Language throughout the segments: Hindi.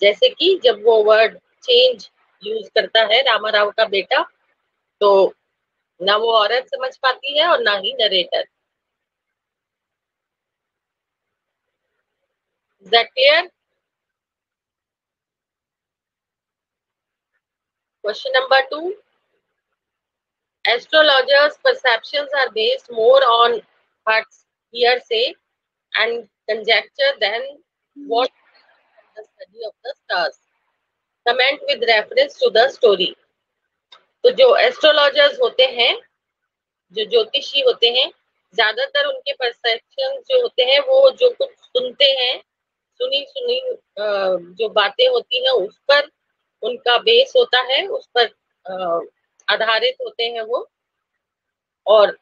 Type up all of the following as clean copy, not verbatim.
जैसे कि जब वो वर्ड चेंज यूज करता है रामाराव का बेटा, तो ना वो औरत समझ पाती है और ना ही narrator. Is that clear? Question number 2, astrologers' perceptions are based more on Bhatt's hearsay and conjecture than what the study of the stars. Comment with reference to the story. तो जो एस्ट्रोलॉजर्स होते हैं, जो ज्योतिषी होते हैं, ज्यादातर उनके परसेप्शन जो होते हैं वो जो कुछ सुनते हैं, सुनी सुनी जो बातें होती हैं उस पर उनका बेस होता है, उस पर आधारित होते हैं वो। और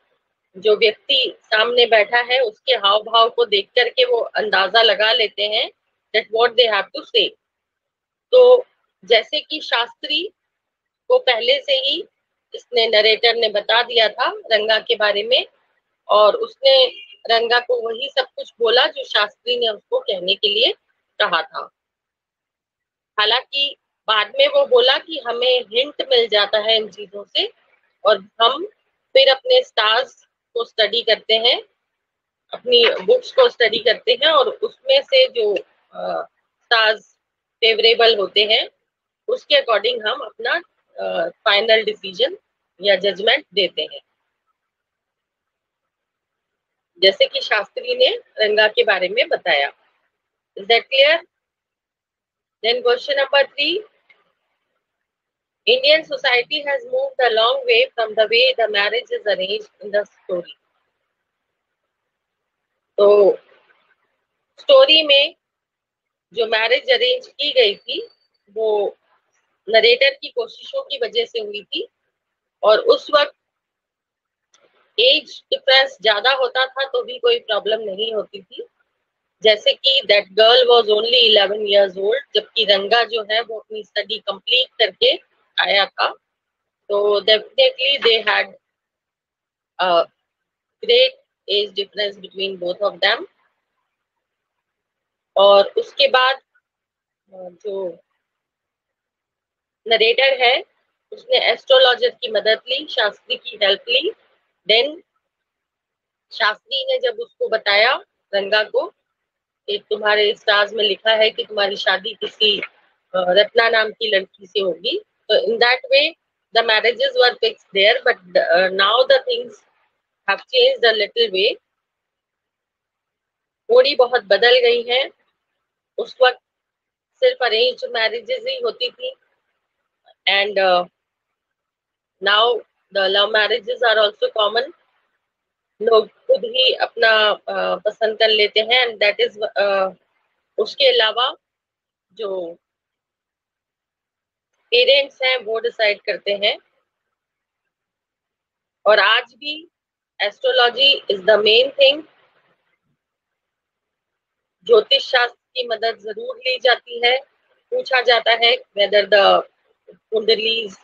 जो व्यक्ति सामने बैठा है उसके हाव भाव को देख करके वो अंदाजा लगा लेते हैं that what they have to say. तो जैसे कि शास्त्री को पहले से ही इसने नरेटर ने बता दिया था रंगा के बारे में, और उसने रंगा को वही सब कुछ बोला जो शास्त्री ने उसको कहने के लिए कहा था। हालांकि बाद में वो बोला कि हमें हिंट मिल जाता है इन चीजों से, और हम फिर अपने स्टार्स को स्टडी करते हैं, अपनी बुक्स को स्टडी करते हैं, और उसमें से जो स्टार्स फेवरेबल होते हैं उसके अकॉर्डिंग हम अपना फाइनल डिसीजन या जजमेंट देते हैं, जैसे कि शास्त्री ने रंगा के बारे में बताया। Is that clear? Then question number 3, Indian society has moved a long way from the way the marriage is arranged in the story. तो स्टोरी में जो मैरिज अरेंज की गई थी वो नरेटर की कोशिशों की वजह से हुई थी, और उस वक्त एज डिफरेंस ज्यादा होता था तो भी कोई प्रॉब्लम नहीं होती थी। जैसे कि that girl was only 11 years old, जबकि रंगा जो है वो अपनी स्टडी कंप्लीट करके आया था। तो definitely they had a great age difference between both of them. और उसके बाद जो नरेटर है उसने एस्ट्रोलॉजर की मदद ली, शास्त्री की हेल्प ली। देन शास्त्री ने जब उसको बताया रंगा को कि तुम्हारे स्टार्स में लिखा है कि तुम्हारी शादी किसी रत्ना नाम की लड़की से होगी, तो in that way the marriages were fixed there, but now the things have changed a little way. थोड़ी बहुत बदल गई हैं। उस वक्त सिर्फ अरेंज मैरिजेस ही होती थी, and now the love marriages are also common. लोग खुद ही अपना पसंद कर लेते हैं, एंड दैट इज उसके अलावा जो पेरेंट्स हैं वो डिसाइड करते हैं। और आज भी astrology is the main thing. ज्योतिष शास्त्र की मदद जरूर ली जाती है, पूछा जाता है वेदर द कुंडलीज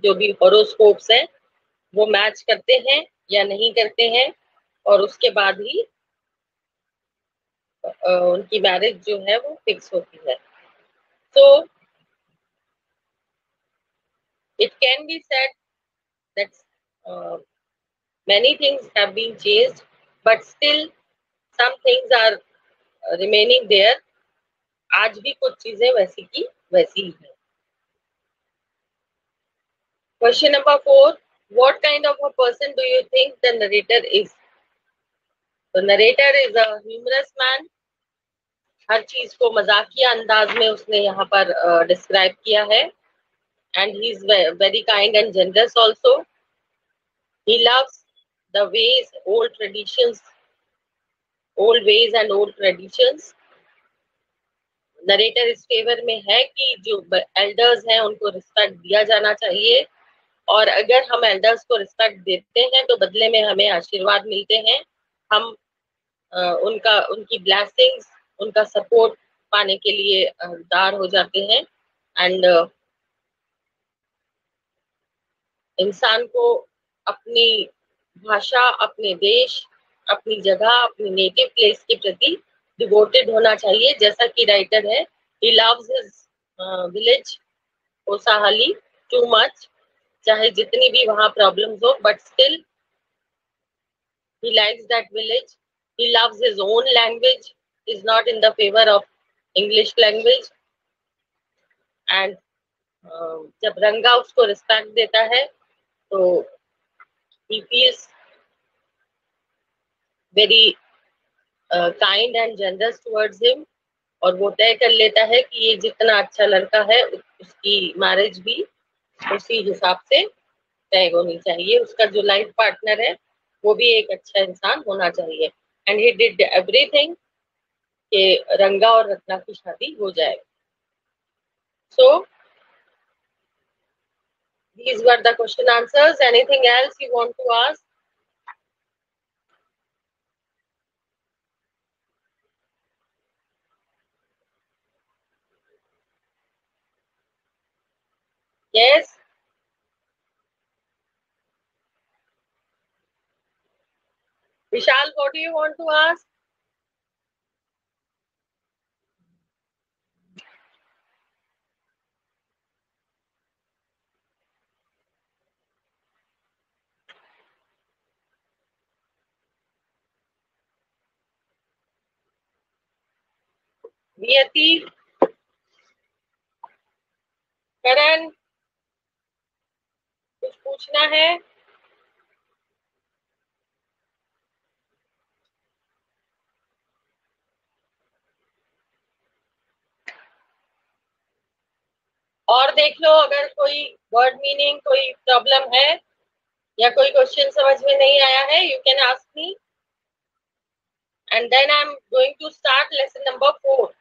जो भी हॉरोस्कोप्स हैं वो मैच करते हैं या नहीं करते हैं, और उसके बाद ही उनकी मैरिज जो है वो फिक्स होती है। So it can be said that many things have been changed, but still some things are remaining there. आज भी कुछ चीजें वैसी की वैसी ही है। Question number 4, what kind of a person do you think the narrator is? The narrator is a humorous man. हर चीज को मजाकिया अंदाज में उसने यहाँ पर डिस्क्राइब किया है, and he is very kind and generous also. He loves the ways, old ways and old traditions. Narrator इस फेवर में है कि जो एल्डर्स हैं उनको रिस्पेक्ट दिया जाना चाहिए, और अगर हम एल्डर्स को रिस्पेक्ट देते हैं तो बदले में हमें आशीर्वाद मिलते हैं। हम उनकी ब्लेसिंग्स, उनका सपोर्ट पाने के लिए हकदार हो जाते हैं। एंड इंसान को अपनी भाषा, अपने देश, अपनी जगह, अपनी नेटिव प्लेस के प्रति डिवोटेड होना चाहिए, जैसा कि राइटर है, he loves his village Osahali too much. चाहे जितनी भी वहाँ problems हो, but still he likes that village. He loves his own language. Is not in the favor of English language. And जब रंगा उसको respect देता है, तो he feels very kind and generous towards him. और वो तय कर लेता है कि ये जितना अच्छा लड़का है उसकी मैरिज भी उसी हिसाब से तय होनी चाहिए. उसका जो लाइफ पार्टनर है वो भी एक अच्छा इंसान होना चाहिए. एंड ही डिड एवरीथिंग कि रंगा और रत्ना की शादी हो जाए. सो these were the question answers. Anything else you want to ask? Yes. Vishal, what do you want to ask? नियति, करण, कुछ पूछना है? और देख लो, अगर कोई वर्ड मीनिंग कोई प्रॉब्लम है या कोई क्वेश्चन समझ में नहीं आया है, you can ask me and then I am going to start lesson number 4.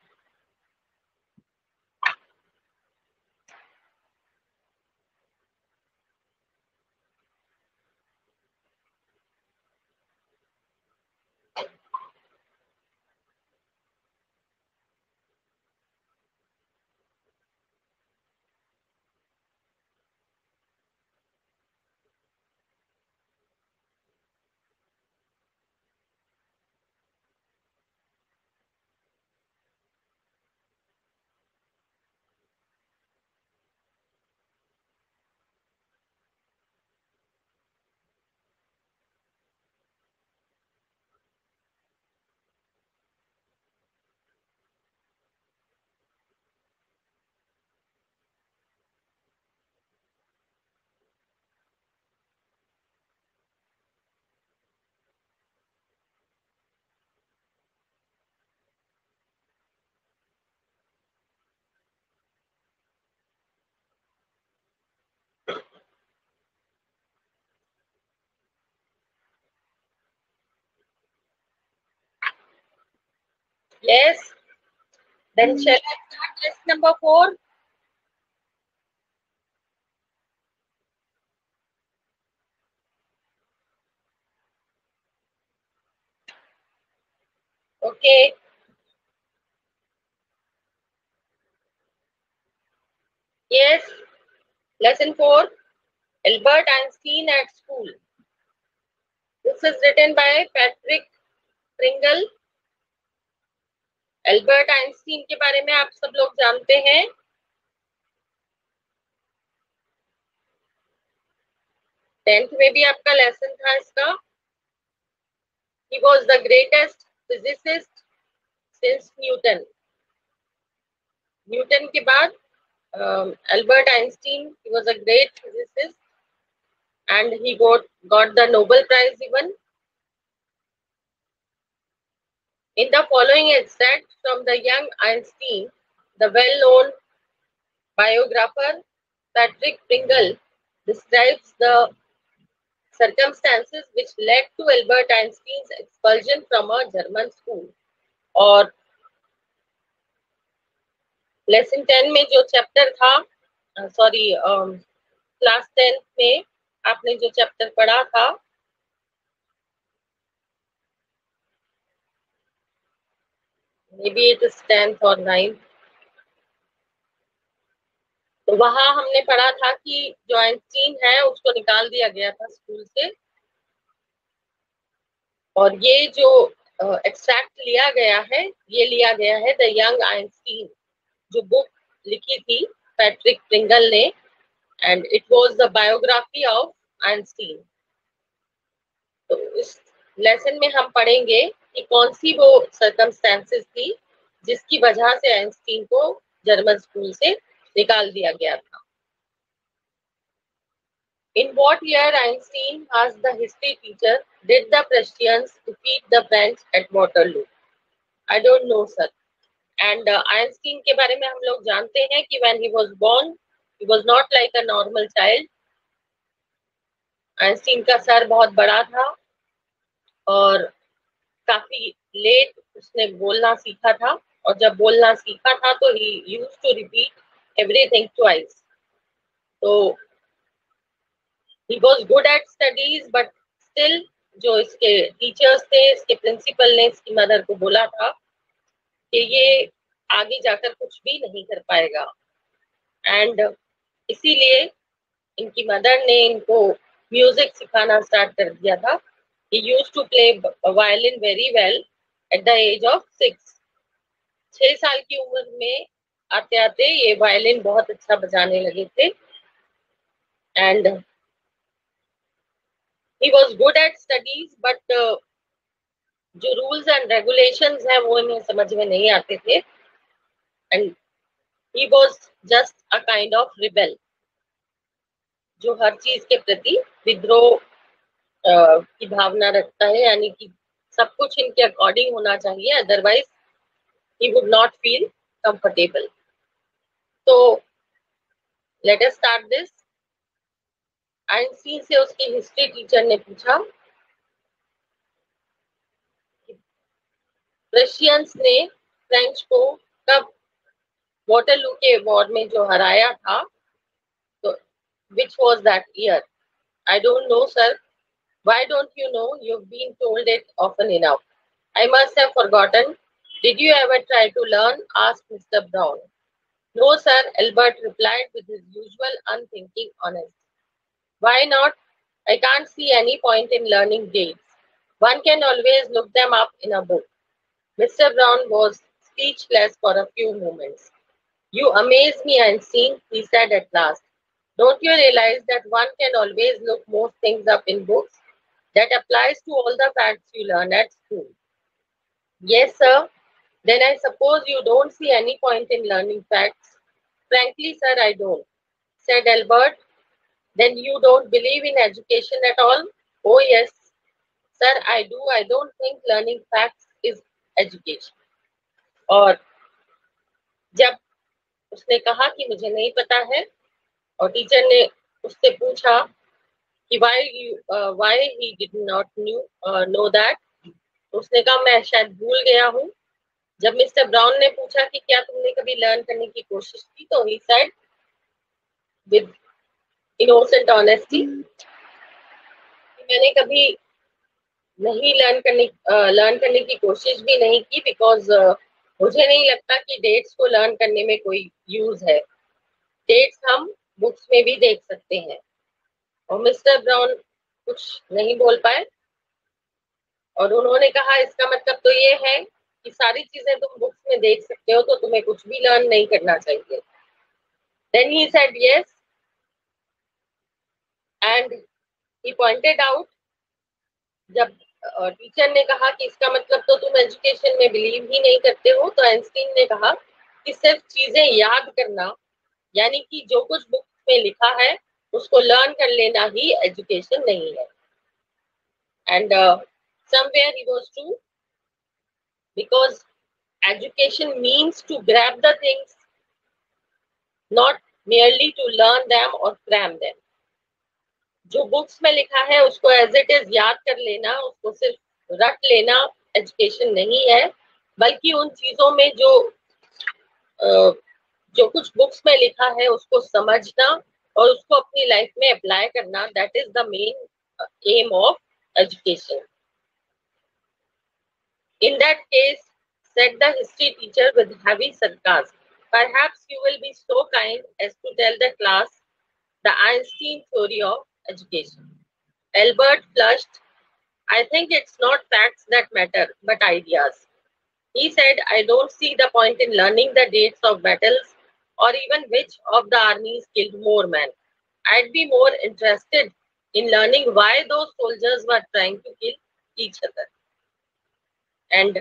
Yes, then shall I start lesson number 4? Okay. Yes, lesson 4, Albert Einstein at school. This is written by Patrick Pringle. Albert Einstein के बारे में आप सब लोग जानते हैं. टेंथ में भी आपका लेसन था इसका. He was the greatest physicist since Newton. Newton के बाद Albert Einstein, he was a great physicist and he got the Nobel Prize even. In the following extract from the young Einstein, the well-known biographer Patrick Pringle describes the circumstances which led to Albert Einstein's expulsion from a German school. और लेसन 10 में जो चैप्टर था, सॉरी क्लास 10 में आपने जो चैप्टर पढ़ा था, may be it is 10th और 9th, तो वहां हमने पढ़ा था कि जो आइंस्टीन है उसको निकाल दिया गया था स्कूल से. और ये जो एक्सट्रैक्ट लिया गया है, ये लिया गया है द यंग आइंस्टीन, जो बुक लिखी थी पैट्रिक प्रिंगल ने, and it was the biography of Einstein. तो इस लेसन में हम पढ़ेंगे कि कौन सी वो सर्कमस्टेंसेस थी जिसकी वजह से आइंस्टीन को जर्मन स्कूल से निकाल दिया गया था। In what year Einstein, asked the history teacher, did the Prussians defeat the French at Waterloo? I don't know, sir. And Einstein के बारे में हम लोग जानते हैं कि when he was born, he was not like a normal child. Einstein का सर बहुत बड़ा था और काफी लेट उसने बोलना सीखा था, और जब बोलना सीखा था तो he used to repeat everything twice. तो he was good at studies, but still जो इसके टीचर्स थे, इसके प्रिंसिपल ने इसकी मदर को बोला था कि ये आगे जाकर कुछ भी नहीं कर पाएगा, एंड इसीलिए इनकी मदर ने इनको म्यूजिक सिखाना स्टार्ट कर दिया था। He used to play violin very well at the age of 6. 6 साल की उम्र में आते आते ये वायलिन बहुत अच्छा बजाने लगे थे, and he was good at studies, but जो रूल्स एंड रेगुलेशंस हैं वो इन्हें समझ में नहीं आते थे, and he was just a kind of rebel, जो हर चीज के प्रति विद्रोह की भावना रखता है, यानी कि सब कुछ इनके अकॉर्डिंग होना चाहिए, otherwise he would not feel comfortable. तो let us start this. Einstein से उसकी हिस्ट्री टीचर ने पूछा, रशियंस ने फ्रेंच को कब वाटरलू के वॉर में जो हराया था, तो which was that year? I don't know, sir. Why don't you know? You've been told it often enough. I must have forgotten. Did you ever try to learn? Asked Mr. Brown. No, sir, Albert replied with his usual unthinking honesty. Why not? I can't see any point in learning dates. One can always look them up in a book. Mr. Brown was speechless for a few moments. You amaze me, Einstein, he said at last. Don't you realize that one can always look most things up in books? That applies to all the facts you learn at school. Yes, sir. Then I suppose you don't see any point in learning facts. Frankly, sir, I don't, said Albert. Then you don't believe in education at all? Oh, yes, sir, I do. I don't think learning facts is education. और जब उसने कहा कि मुझे नहीं पता है, और टीचर ने उससे पूछा कि why he did not know that, उसने कहा मैं शायद भूल गया हूँ। जब मिस्टर ब्राउन ने पूछा कि क्या तुमने कभी लर्न करने की कोशिश की, तो he said with innocent honesty, मैंने कभी नहीं लर्न करने की कोशिश भी नहीं की, बिकॉज मुझे नहीं लगता कि डेट्स को लर्न करने में कोई यूज है। डेट्स हम बुक्स में भी देख सकते हैं। और मिस्टर ब्राउन कुछ नहीं बोल पाए, और उन्होंने कहा इसका मतलब तो ये है कि सारी चीजें तुम बुक्स में देख सकते हो, तो तुम्हें कुछ भी लर्न नहीं करना चाहिए। Then he said yes, and he pointed out, जब टीचर ने कहा कि इसका मतलब तो तुम एजुकेशन में बिलीव ही नहीं करते हो, तो आइंस्टीन ने कहा कि सिर्फ चीजें याद करना, यानी कि जो कुछ बुक में लिखा है उसको लर्न कर लेना ही एजुकेशन नहीं है। And somewhere he was true, because education means to grab the things, not merely to learn them or cram them. जो बुक्स में लिखा है उसको एज इट इज याद कर लेना, उसको सिर्फ रट लेना एजुकेशन नहीं है, बल्कि उन चीजों में जो कुछ बुक्स में लिखा है उसको समझना और उसको अपनी लाइफ में अप्लाई करना, that is the main M of education. In that case, said the history teacher with heavy sarcasm, perhaps you will be so kind as to tell the class the Einstein theory of education. Albert flushed. I think it's not facts that matter, but ideas. He said, I don't see the point in learning the dates of battles or even which of the armies killed more men. I'd be more interested in learning why those soldiers were trying to kill each other. And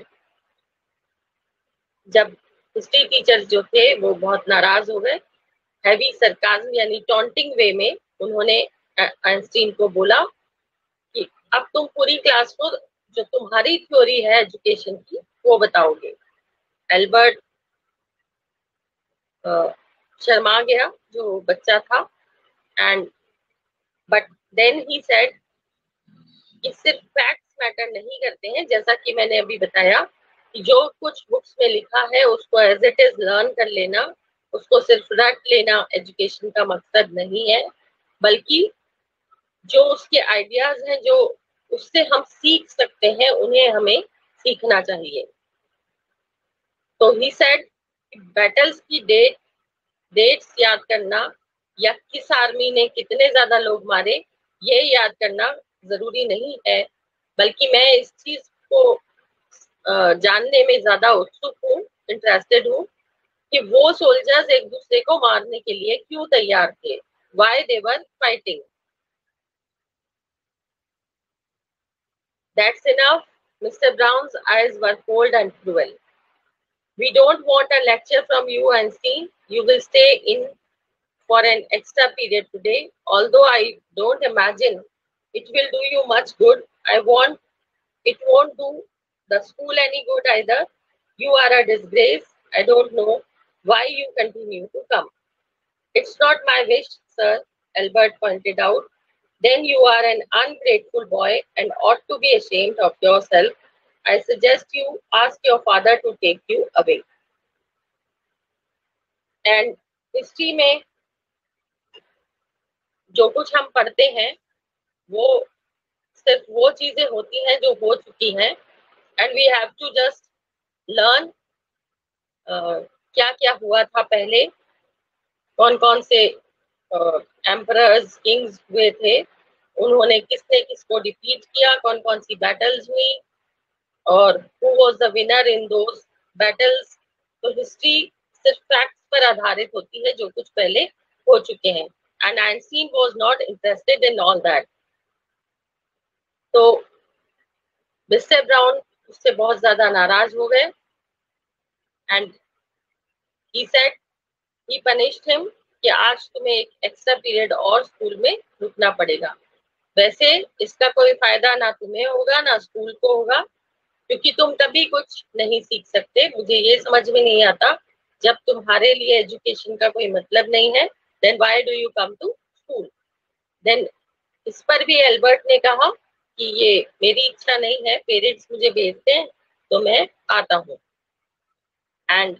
जब हिस्ट्री टीचर्स जो थे वो बहुत नाराज हो गए, हैवी सरकाज़म यानी टॉन्टिंग वे में उन्होंने आइंस्टीन को बोला कि अब तुम पूरी क्लास को जो तुम्हारी थ्योरी है एजुकेशन की वो बताओगे। एल्बर्ट शर्मा गया जो बच्चा था, and but then he said कि सिर्फ फैक्ट्स मैटर नहीं करते हैं, जैसा कि मैंने अभी बताया कि जो कुछ बुक्स में लिखा है उसको एज इट इज लर्न कर लेना, उसको सिर्फ रट लेना एजुकेशन का मकसद नहीं है, बल्कि जो उसके आइडियाज हैं जो उससे हम सीख सकते हैं उन्हें हमें सीखना चाहिए। तो ही सेड बैटल्स की डेट्स याद करना या किस आर्मी ने कितने ज्यादा लोग मारे ये याद करना जरूरी नहीं है, बल्कि मैं इस चीज को जानने में ज्यादा उत्सुक हूँ, इंटरेस्टेड हूँ कि वो सोल्जर्स एक दूसरे को मारने के लिए क्यों तैयार थे, why they were fighting. That's enough. Mr. Brown's eyes were cold and cruel. We don't want a lecture from you, Einstein. You will stay in for an extra period today, although I don't imagine it will do you much good. It won't do the school any good either. You are a disgrace. I don't know why you continue to come. It's not my wish, sir, Albert pointed out. Then you are an ungrateful boy and ought to be ashamed of yourself. I suggest you ask your father to take you away. And history में जो कुछ हम पढ़ते हैं वो सिर्फ वो चीजें होती हैं जो हो चुकी हैं, and we have to just learn क्या क्या हुआ था पहले, कौन कौन से एम्परर्स किंग्स हुए थे, उन्होंने किसने किसको डिफीट किया, कौन कौन सी बैटल्स हुई और who was the winner in those battles. तो हिस्ट्री सिर्फ फैक्ट्स पर आधारित होती है जो कुछ पहले हो चुके हैं, and Einstein was not interested in all that. तो मिस्टर ब्राउन उससे बहुत ज्यादा नाराज हो गए, and he said he punished him कि आज तुम्हें एक एक्स्ट्रा पीरियड और स्कूल में रुकना पड़ेगा। वैसे इसका कोई फायदा ना तुम्हें होगा ना स्कूल को होगा, क्योंकि तुम तभी कुछ नहीं सीख सकते। मुझे ये समझ में नहीं आता, जब तुम्हारे लिए एजुकेशन का कोई मतलब नहीं है, then why do you come to school. Then इस पर भी एल्बर्ट ने कहा कि ये मेरी इच्छा नहीं है, पेरेंट्स मुझे भेजते हैं तो मैं आता हूँ। And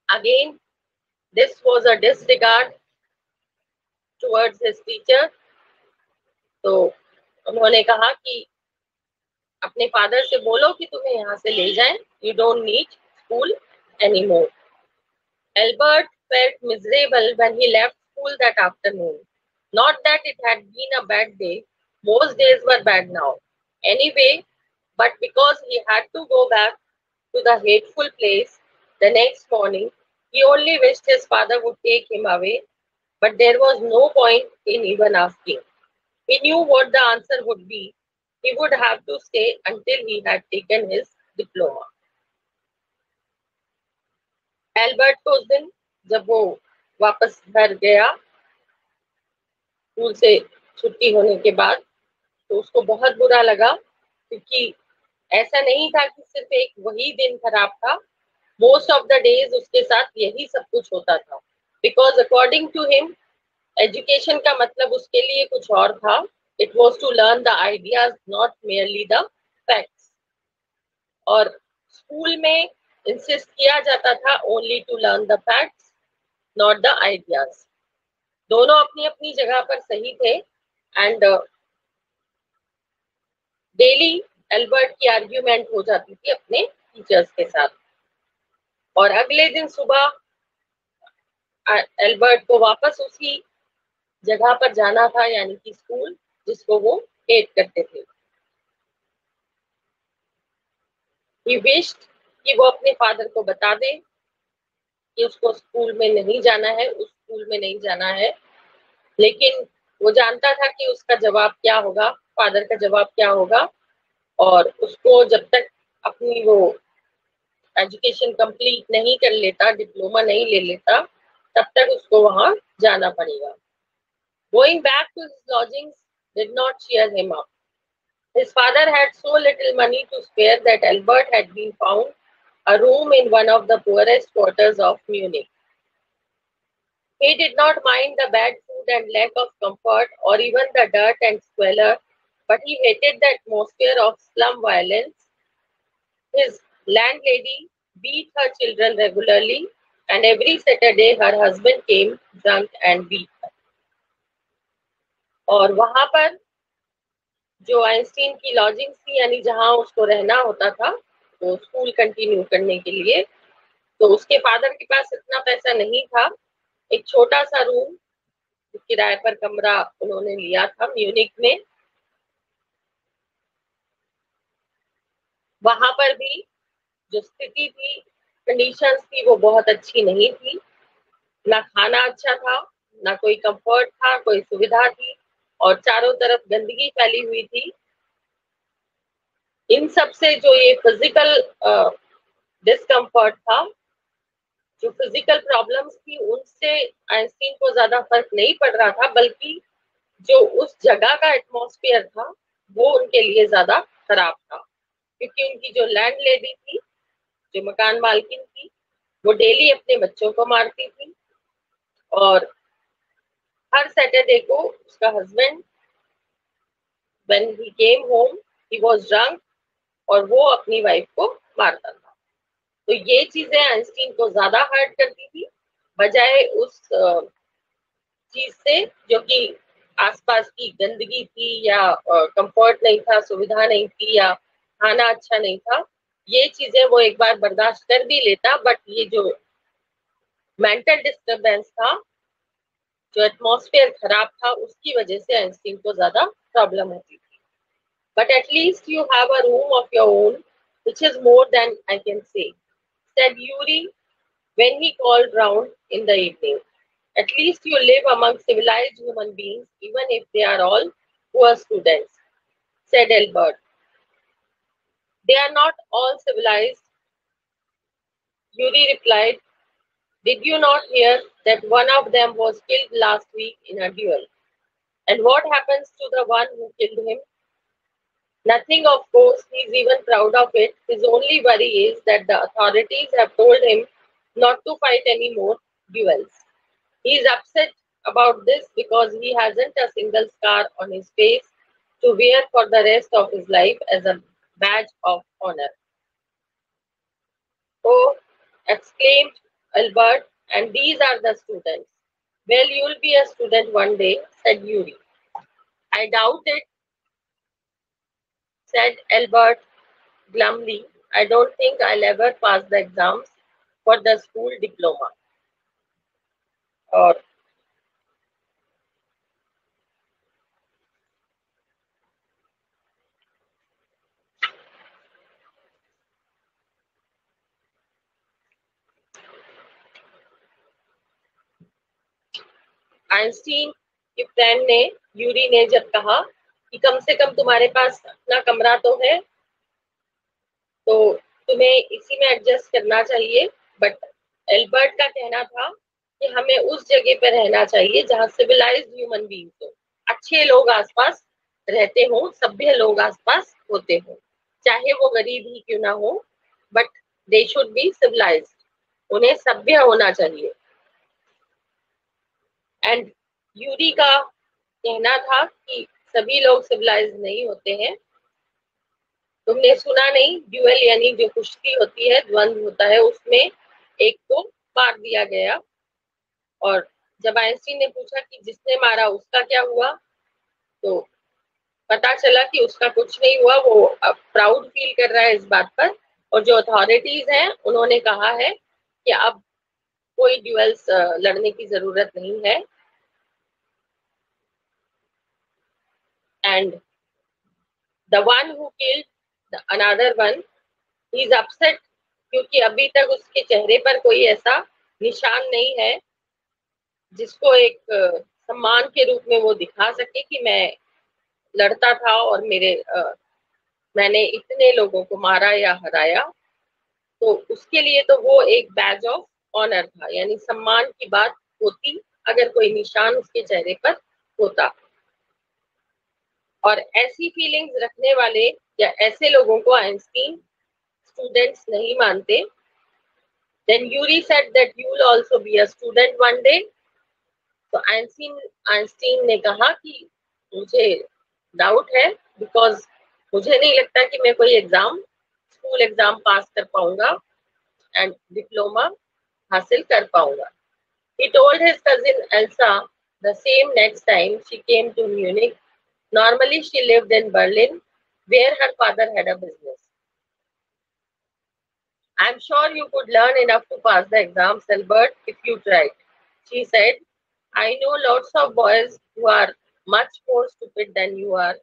again this was a disregard towards his teacher. तो उन्होंने कहा कि अपने फादर से बोलो कि तुम्हें यहाँ से ले जाएं, you don't need school anymore. Albert felt miserable when he left school that afternoon. Not that it had been a bad day, most days were bad now. Anyway, but because he had to go back to the hateful place the next morning, he only wished his father would take him away, but there was no point in even asking. He knew what the answer would be. He would have to stay until he had taken his diploma. Albert को उस दिन जब वो वापस घर गया स्कूल से छुट्टी होने के बाद, तो उसको बहुत बुरा लगा, क्योंकि ऐसा नहीं था कि सिर्फ एक वही दिन खराब था, मोस्ट ऑफ द डेज उसके साथ यही सब कुछ होता था। Because according to him education का मतलब उसके लिए कुछ और था। It was to learn the ideas, not merely the facts. और स्कूल में इंसिस्ट किया जाता था only to learn the facts, not the ideas. दोनों अपनी अपनी जगह पर सही थे, एंड डेली एल्बर्ट की आर्ग्यूमेंट हो जाती थी अपने टीचर्स के साथ। और अगले दिन सुबह एल्बर्ट को वापस उसी जगह पर जाना था, यानी कि स्कूल जिसको वो हेट करते थे। He wished कि वो अपने फादर को बता दे कि उसको स्कूल में नहीं जाना है, उस स्कूल में नहीं जाना है, लेकिन वो जानता था कि उसका जवाब क्या होगा, फादर का जवाब क्या होगा, और उसको जब तक अपनी वो एजुकेशन कंप्लीट नहीं कर लेता, डिप्लोमा नहीं ले लेता, तब तक उसको वहां जाना पड़ेगा. Going back to his lodgings did not cheer him up. His father had so little money to spare that Albert had been found a room in one of the poorest quarters of Munich. He did not mind the bad food and lack of comfort, or even the dirt and squalor, but he hated the atmosphere of slum violence. His landlady beat her children regularly, and every Saturday her husband came drunk and beat her. और वहां पर जो आइंस्टीन की लॉजिंग थी, यानी जहां उसको रहना होता था तो स्कूल कंटिन्यू करने के लिए, तो उसके फादर के पास इतना पैसा नहीं था. एक छोटा सा रूम किराए पर कमरा उन्होंने लिया था म्यूनिक में. वहां पर भी जो स्थिति थी, कंडीशंस थी, वो बहुत अच्छी नहीं थी. ना खाना अच्छा था, ना कोई कंफर्ट था, कोई सुविधा थी, और चारों तरफ गंदगी फैली हुई थी. इन सब से जो ये फिजिकल डिस्कम्फर्ट था, जो फिजिकल प्रॉब्लम्स थी, उनसे आइंस्टीन को ज्यादा फर्क नहीं पड़ रहा था, बल्कि जो उस जगह का एटमॉस्फेयर था वो उनके लिए ज्यादा खराब था. क्योंकि उनकी जो लैंड लेडी थी, जो मकान मालकिन थी, वो डेली अपने बच्चों को मारती थी, और हर सैटरडे को उसका husband when he came home he was drunk, और वो अपनी वाइफ को मारता था. तो ये चीजें आइंस्टीन को ज्यादा हर्ट करती थी, बजाय उस चीज से जो कि आसपास की गंदगी थी, या कंफर्ट नहीं था, सुविधा नहीं थी, या खाना अच्छा नहीं था. ये चीजें वो एक बार बर्दाश्त कर भी लेता, बट ये जो मेंटल डिस्टर्बेंस था, जो एटमॉस्फेयर खराब था, उसकी वजह से आइंस्टीन को ज्यादा प्रॉब्लम होती थी. But at least you have a room of your own, which is more than I can say, said Yuri when he called round in the evening. At least you live among civilized human beings, even if they are all poor students, said Albert. They are not all civilized, Yuri replied. Did you not hear that one of them was killed last week in a duel? And what happens to the one who killed him? Nothing, of course. He's even proud of it. His only worry is that the authorities have told him not to fight any more duels. He's upset about this because he hasn't a single scar on his face to wear for the rest of his life as a badge of honor. Oh, exclaimed Albert, and these are the students. Well, you'll be a student one day, said Yuri. I doubt it, said Albert glumly. I don't think I'll ever pass the exams for the school diploma. और आइंस्टीन की फ्रेंड ने, यूरी ने जब कहा कि कम से कम तुम्हारे पास अपना कमरा तो है, तो तुम्हें इसी में एडजस्ट करना चाहिए. बट एल्बर्ट का कहना था कि हमें उस जगह पर रहना चाहिए जहां सिविलाइज्ड ह्यूमन बीइंग्स हो, अच्छे लोग आसपास रहते हो, सभ्य लोग आसपास होते हो, चाहे वो गरीब ही क्यों ना हो, but they should be civilised, उन्हें सभ्य होना चाहिए. एंड यूरी का कहना था कि सभी लोग सिविलाइज नहीं होते हैं. तुमने सुना नहीं, ड्यूएल यानी जो कुश्ती होती है, द्वंद्व होता है, उसमें एक को मार दिया गया. और जब आइंस्टीन ने पूछा कि जिसने मारा उसका क्या हुआ, तो पता चला कि उसका कुछ नहीं हुआ. वो अब प्राउड फील कर रहा है इस बात पर. और जो अथॉरिटीज हैं उन्होंने कहा है कि अब कोई ड्यूएल्स लड़ने की जरूरत नहीं है. And the one who killed the another one, he is upset क्योंकि अभी तक उसके चेहरे पर कोई ऐसा निशान नहीं है जिसको एक सम्मान के रूप में वो दिखा सके कि मैं लड़ता था और मैंने इतने लोगों को मारा या हराया। तो उसके लिए तो वो एक बैज ऑफ ऑनर था, यानी सम्मान की बात होती अगर कोई निशान उसके चेहरे पर होता। और ऐसी फीलिंग्स रखने वाले या ऐसे लोगों को आइंस्टीन स्टूडेंट्स नहीं मानते। Then Yuri said that you will also be a student one day. तो आइंस्टीन ने कहा कि मुझे डाउट है, बिकॉज मुझे नहीं लगता कि मैं कोई स्कूल एग्जाम पास कर पाऊंगा एंड डिप्लोमा हासिल कर पाऊंगा। He told his cousin Elsa the same next time she came to Munich. Normally she lived in Berlin, where her father had a business. I'm sure you could learn enough to pass the exams, Albert, if you tried. She said, I know lots of boys who are much more stupid than you are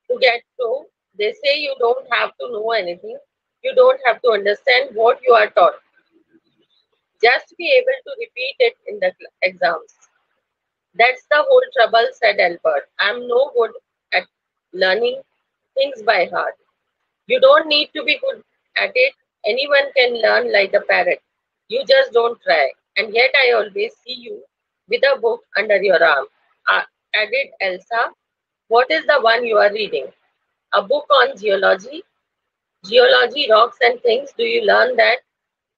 to get through. They say you don't have to know anything. You don't have to understand what you are taught. Just be able to repeat it in the exams. That's the whole trouble, said Albert. I'm no good at learning things by heart. You don't need to be good at it. Anyone can learn like a parrot. You just don't try. And yet I always see you with a book under your arm. Added Elsa. What is the one you are reading? A book on geology? Geology, rocks and things. Do you learn that?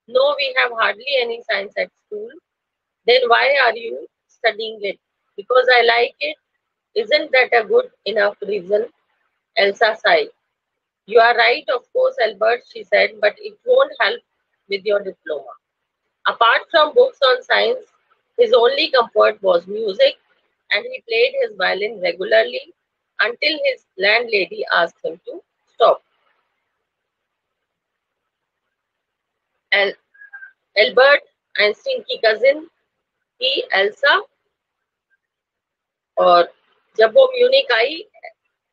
No, we have hardly any science at school. Then why are you studying it? Because I like it. Isn't that a good enough reason? Elsa sighed. You are right, of course, Albert, she said, but it won't help with your diploma. Apart from books on science, his only comfort was music, and he played his violin regularly until his landlady asked him to stop. Albert Einstein की कजिन थी एल्सा, और जब वो म्यूनिक आई,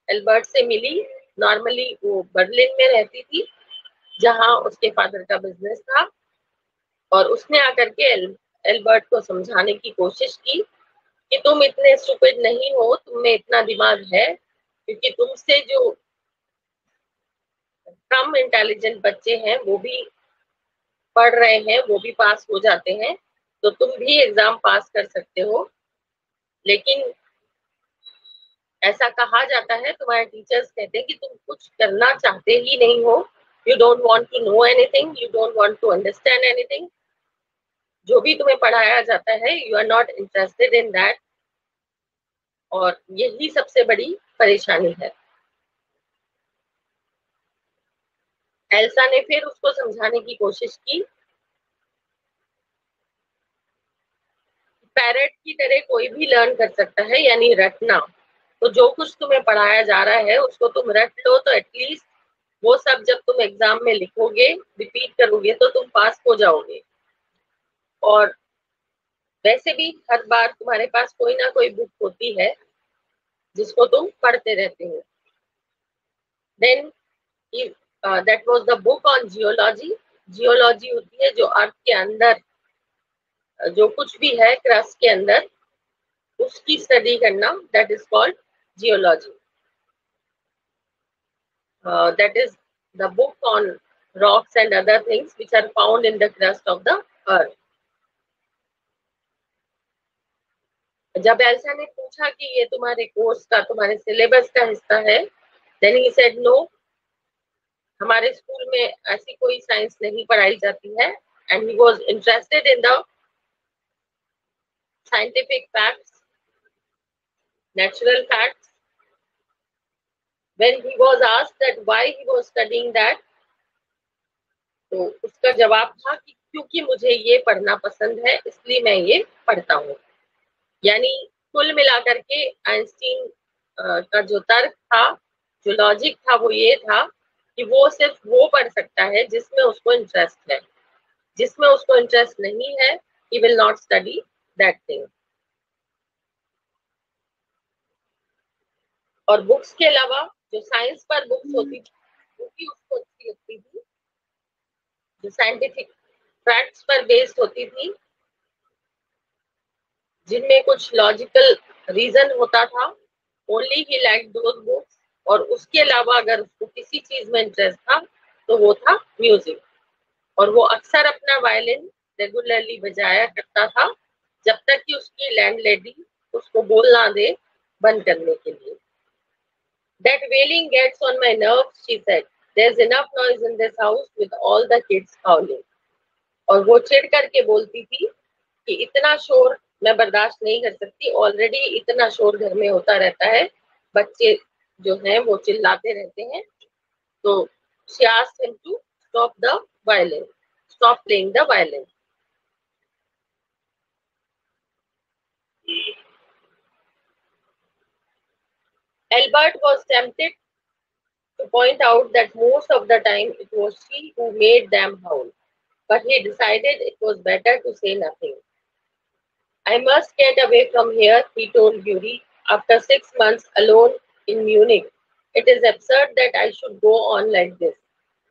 एल्बर्ट से मिली। नॉर्मली वो बर्लिन में रहती थी, जहां उसके फादर का बिजनेस था, और उसने आकर के एल्बर्ट को समझाने की कोशिश की कि तुम इतने स्टूपिड नहीं हो, तुम में इतना दिमाग है, क्योंकि तुमसे जो कम इंटेलिजेंट बच्चे हैं वो भी पढ़ रहे हैं, वो भी पास हो जाते हैं, तो तुम भी एग्जाम पास कर सकते हो। लेकिन ऐसा कहा जाता है, तुम्हारे टीचर्स कहते हैं कि तुम कुछ करना चाहते ही नहीं हो। You don't want to know anything, you don't want to understand anything. जो भी तुम्हें पढ़ाया जाता है, you are not interested in that, और यही सबसे बड़ी परेशानी है। एल्सा ने फिर उसको समझाने की कोशिश की, पैरेट की तरह कोई भी लर्न कर सकता है, यानी रटना। तो जो कुछ तुम्हें पढ़ाया जा रहा है उसको तुम रट लो, तो एटलीस्ट वो सब जब तुम एग्जाम में लिखोगे, रिपीट करोगे, तो तुम पास हो जाओगे। और वैसे भी हर बार तुम्हारे पास कोई ना कोई बुक होती है जिसको तुम पढ़ते रहते हो। Then that was the book on geology. Geology होती है जो अर्थ के अंदर जो कुछ भी है क्रस्ट के अंदर, उसकी स्टडी करना, that is called geology. That is the book on rocks and other things which are found in the crust of the earth. जब एल्सा ने पूछा कि ये तुम्हारे कोर्स का, तुम्हारे सिलेबस का हिस्सा है, then he said no, हमारे स्कूल में ऐसी कोई साइंस नहीं पढ़ाई जाती है। and he was interested in the scientific facts, natural facts. When he was asked that why he was studying that, तो उसका जवाब था कि क्योंकि मुझे ये पढ़ना पसंद है, इसलिए मैं ये पढ़ता हूँ। यानी कुल मिलाकर के आइंस्टीन का जो तर्क था, जो लॉजिक था, वो ये था कि वो सिर्फ वो पढ़ सकता है जिसमें उसको इंटरेस्ट है। जिसमें उसको इंटरेस्ट नहीं है, he will not study that thing. और बुक्स के अलावा जो साइंस पर बुक्स होती थी, वो भी उसको अच्छी लगती थी। जो साइंटिफिक फैक्ट्स पर बेस्ड होती थी, जिनमें कुछ लॉजिकल रीजन होता था. Only he like those books. और उसके अलावा अगर उसको किसी चीज में इंटरेस्ट था तो वो था म्यूजिक. और वो अक्सर अपना वायलिन रेगुलरली बजाया करता था जब तक कि उसकी लैंडलेडी उसको बोलना दे बंद करने के लिए. That wailing gets on my nerves, she said. There's enough noise in this house with all the kids howling. और वो चिढ़ करके बोलती थी कि इतना शोर मैं बर्दाश्त नहीं कर सकती. ऑलरेडी इतना शोर घर में होता रहता है, बच्चे जो हैं वो चिल्लाते रहते हैं. तो she asked him to stop the violin, stop playing the violin. Albert was tempted to point out that most of the time it was she who made them howl, but he decided it was better to say nothing. I must get away from here, he told Yuri, after 6 months alone in Munich. It is absurd that I should go on like this.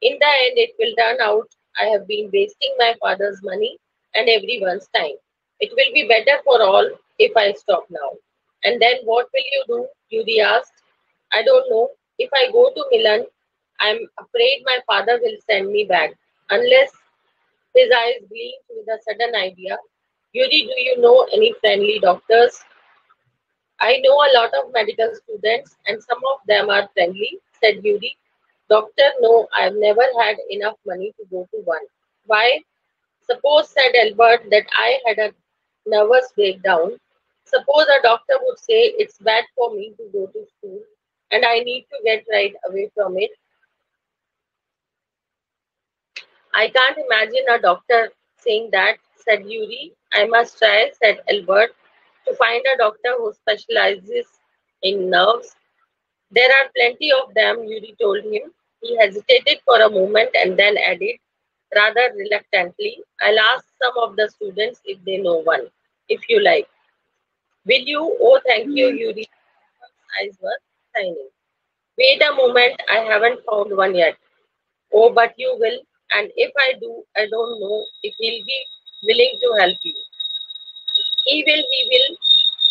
In the end, it will turn out I have been wasting my father's money and everyone's time. It will be better for all if I stop now. And then what will you do? Yuri asked. I don't know. If I go to Milan, I'm afraid my father will send me back. Unless his eyes gleamed with a sudden idea. Yuri, do you know any friendly doctors? I know a lot of medical students and some of them are friendly, said Yuri. Doctor, no, I've never had enough money to go to one. Why? Suppose, said Albert, that I had a nervous breakdown. Suppose a doctor would say it's bad for me to go to school and I need to get right away from it. I can't imagine a doctor saying that, said Yuri. I must try, said Albert, to find a doctor who specializes in nerves. There are plenty of them, Yuri told him. He hesitated for a moment and then added, rather reluctantly, I'll ask some of the students if they know one, if you like. Will you? Oh, thank you, Yuri. His eyes were shining. Wait a moment, I haven't found one yet. Oh, but you will, and if I do, I don't know if he'll be willing to help you. He will,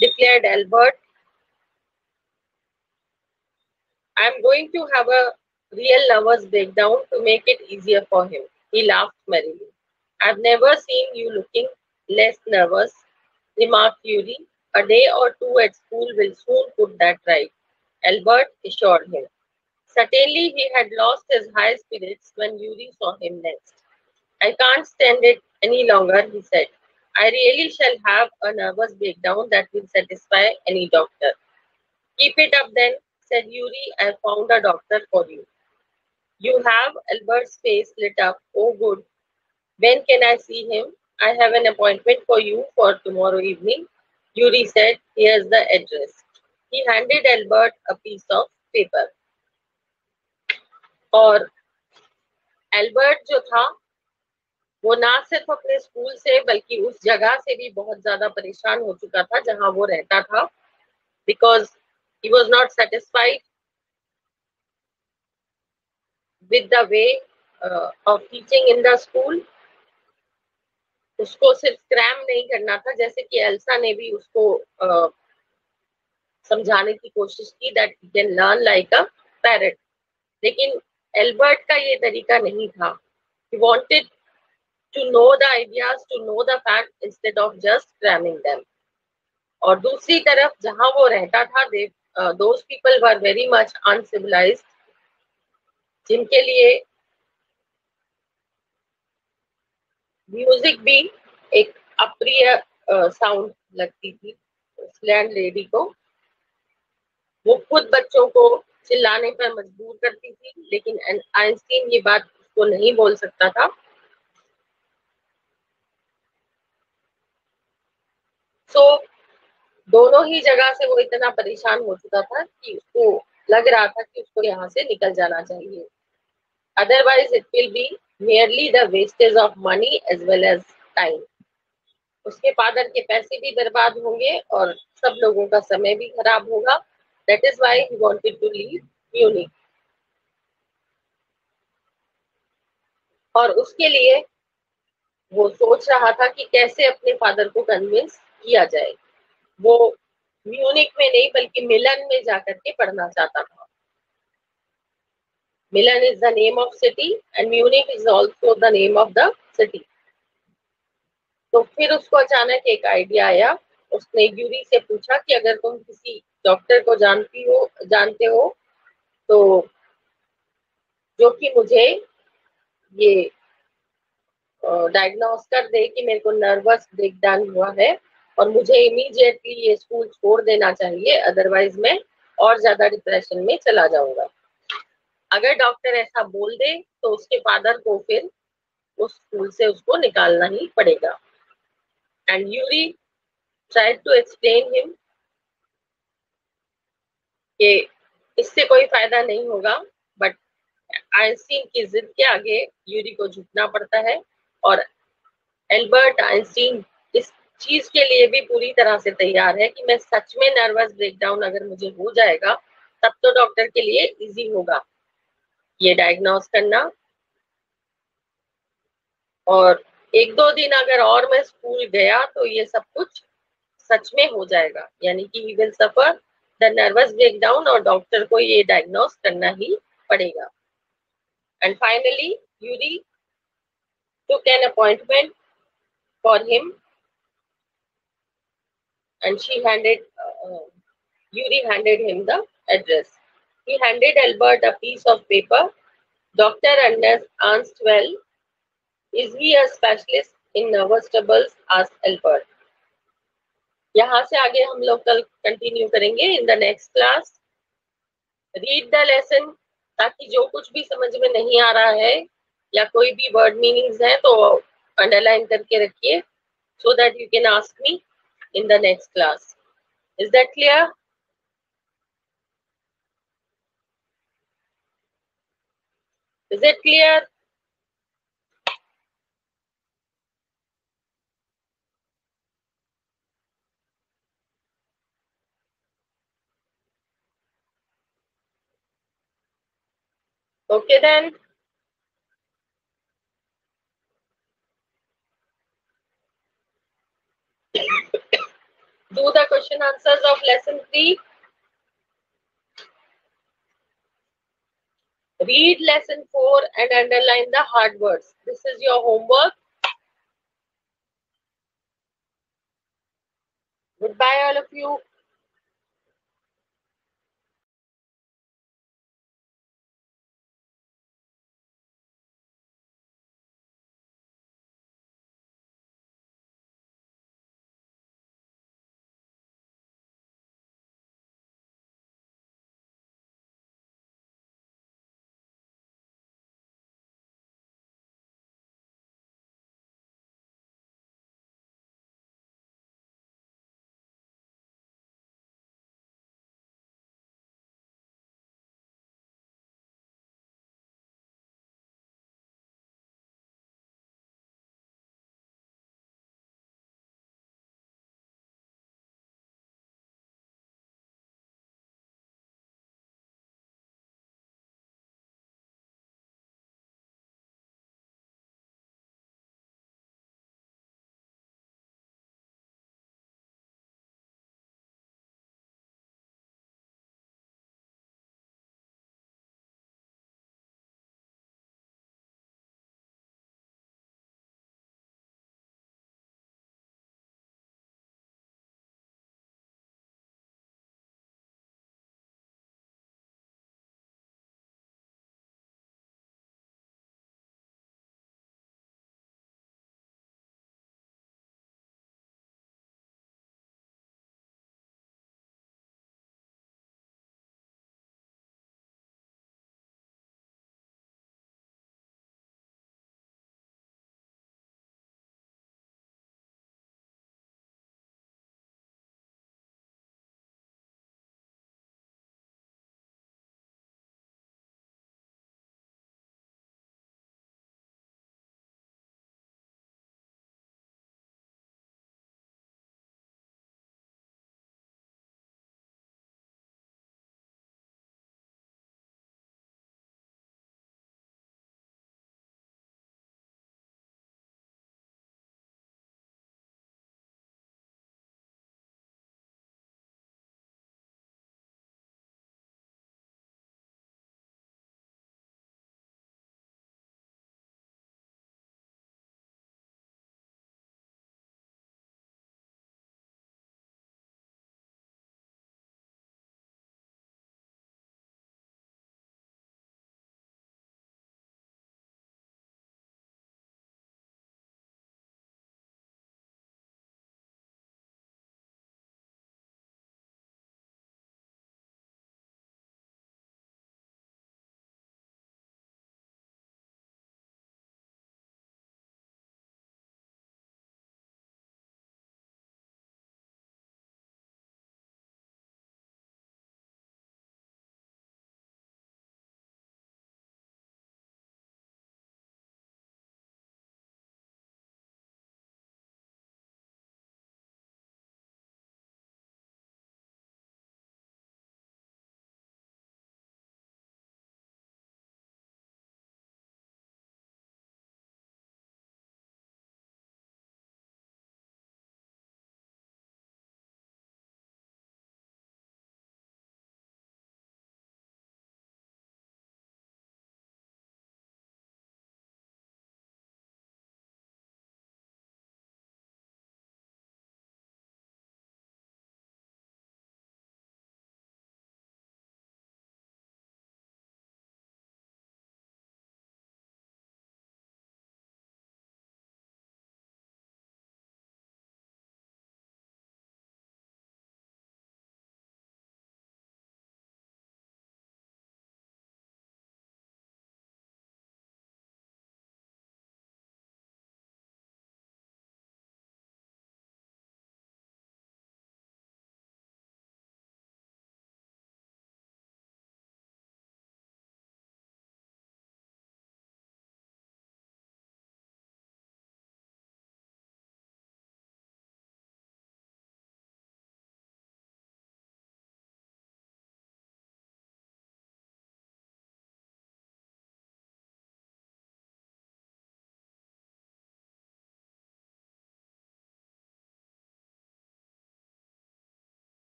declared Albert. I'm going to have a real nervous breakdown to make it easier for him. He laughed merrily. I've never seen you looking less nervous, remarked Yuri. A day or two at school will soon put that right, Albert assured him. Certainly he had lost his high spirits when Yuri saw him next. I can't stand it any longer, he said. I really shall have a nervous breakdown that will satisfy any doctor. Keep it up then, said Yuri. I found a doctor for you. You have? Albert's face lit up. Oh, good. When can I see him? I have an appointment for you for tomorrow evening. Yuri said, here's the address. He handed Albert a piece of paper. और एल्बर्ट जो था वो ना सिर्फ अपने स्कूल से बल्कि उस जगह से भी बहुत ज्यादा परेशान हो चुका था जहां वो रहता था, because he was not satisfied with the way of teaching in the school. उसको सिर्फ क्रैम नहीं करना था, जैसे कि एल्सा ने भी उसको समझाने की कोशिश की that he can learn like a parrot. लेकिन एल्बर्ट का ये तरीका नहीं था. He wanted to know the ideas, to know the facts instead of just cramming them. और दूसरी तरफ जहां वो रहता था, those people were very much uncivilized, जिनके लिए म्यूजिक भी एक अप्रिय साउंड लगती थी उस लैंड लेडी को. वो खुद बच्चों को चिल्लाने पर मजबूर करती थी, लेकिन आइंस्टीन ये बात उसको नहीं बोल सकता था. सो दोनों ही जगह से वो इतना परेशान हो चुका था कि उसको लग रहा था कि उसको यहाँ से निकल जाना चाहिए. Otherwise it will be merely the wastage of money as well as time. उसके फादर के पैसे भी बर्बाद होंगे और सब लोगों का समय भी खराब होगा. That is why he wanted to leave Munich. और उसके लिए वो सोच रहा था कि कैसे अपने फादर को कन्विंस किया जाए. वो म्यूनिक में नहीं बल्कि मिलन में जाकर के पढ़ना चाहता था. Milan is the name of city and Munich is also the name of the city. तो फिर उसको अचानक एक आइडिया आया. उसने यूरी से पूछा कि अगर तुम किसी डॉक्टर को जानते हो तो जो कि मुझे ये डायग्नोस कर दे कि मेरे को नर्वस ब्रेकडाउन हुआ है और मुझे इमीडिएटली ये स्कूल छोड़ देना चाहिए, अदरवाइज मैं और ज्यादा डिप्रेशन में चला जाऊंगा. अगर डॉक्टर ऐसा बोल दे तो उसके फादर को फिर उस स्कूल से उसको निकालना ही पड़ेगा. And Yuri tried to explain him कि इससे कोई फायदा नहीं होगा, बट आइंस्टीन की जिद के आगे यूरी को झुकना पड़ता है. और एल्बर्ट आइंस्टीन इस चीज के लिए भी पूरी तरह से तैयार है कि मैं सच में नर्वस ब्रेकडाउन अगर मुझे हो जाएगा तब तो डॉक्टर के लिए इजी होगा ये डायग्नोस करना. और एक दो दिन अगर और मैं स्कूल गया तो ये सब कुछ सच में हो जाएगा, यानी कि he will suffer the nervous breakdown और डॉक्टर को ये डायग्नोस करना ही पड़ेगा. And finally Yuri took an appointment for him and Yuri handed him the address. He handed Albert a piece of paper. Dr. asked, well, is he a specialist in nervous troubles? asked Albert. यहाँ से आगे हम लोग कल कंटिन्यू करेंगे in the next class. Read the lesson, ताकि जो कुछ भी समझ में नहीं आ रहा है या कोई भी वर्ड मीनिंग्स है तो अंडरलाइन करके रखिए, so that you can ask me in the next class. Is that clear? Is it clear? Okay then. Do the question answers of lesson 3. Read lesson 4 and underline the hard words. This is your homework. Goodbye all of you.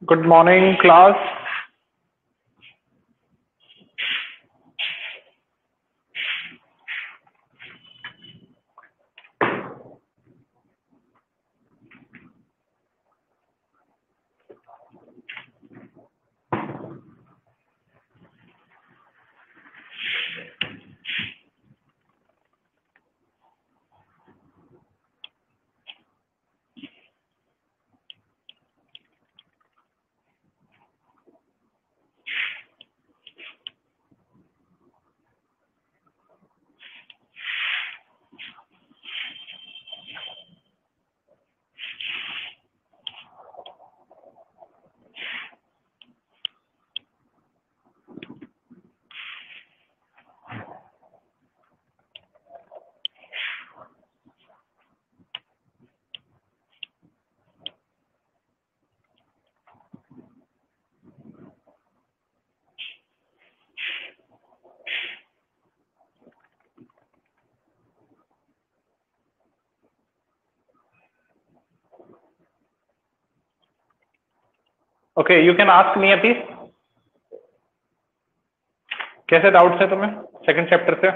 Good morning, class. Okay, you can ask me अभी कैसे डाउट्स है तुम्हें सेकंड चैप्टर से?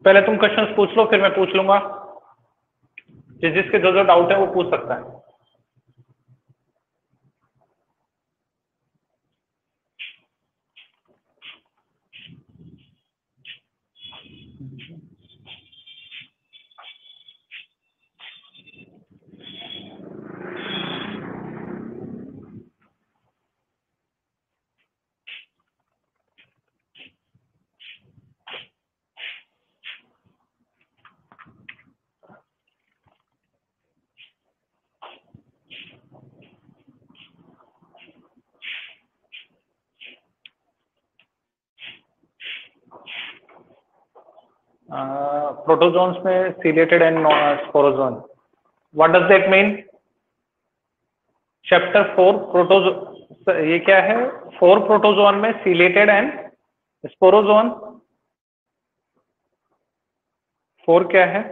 पहले तुम क्वेश्चंस पूछ लो, फिर मैं पूछ लूंगा। जिसके जो डाउट है वो पूछ सकता है। प्रोटोजोन्स में ciliated and sporozoan, what does that mean? Chapter 4 protozoan, ये क्या है? 4 प्रोटोजोन में सीलेटेड एंड स्पोरोजोन। 4 क्या है?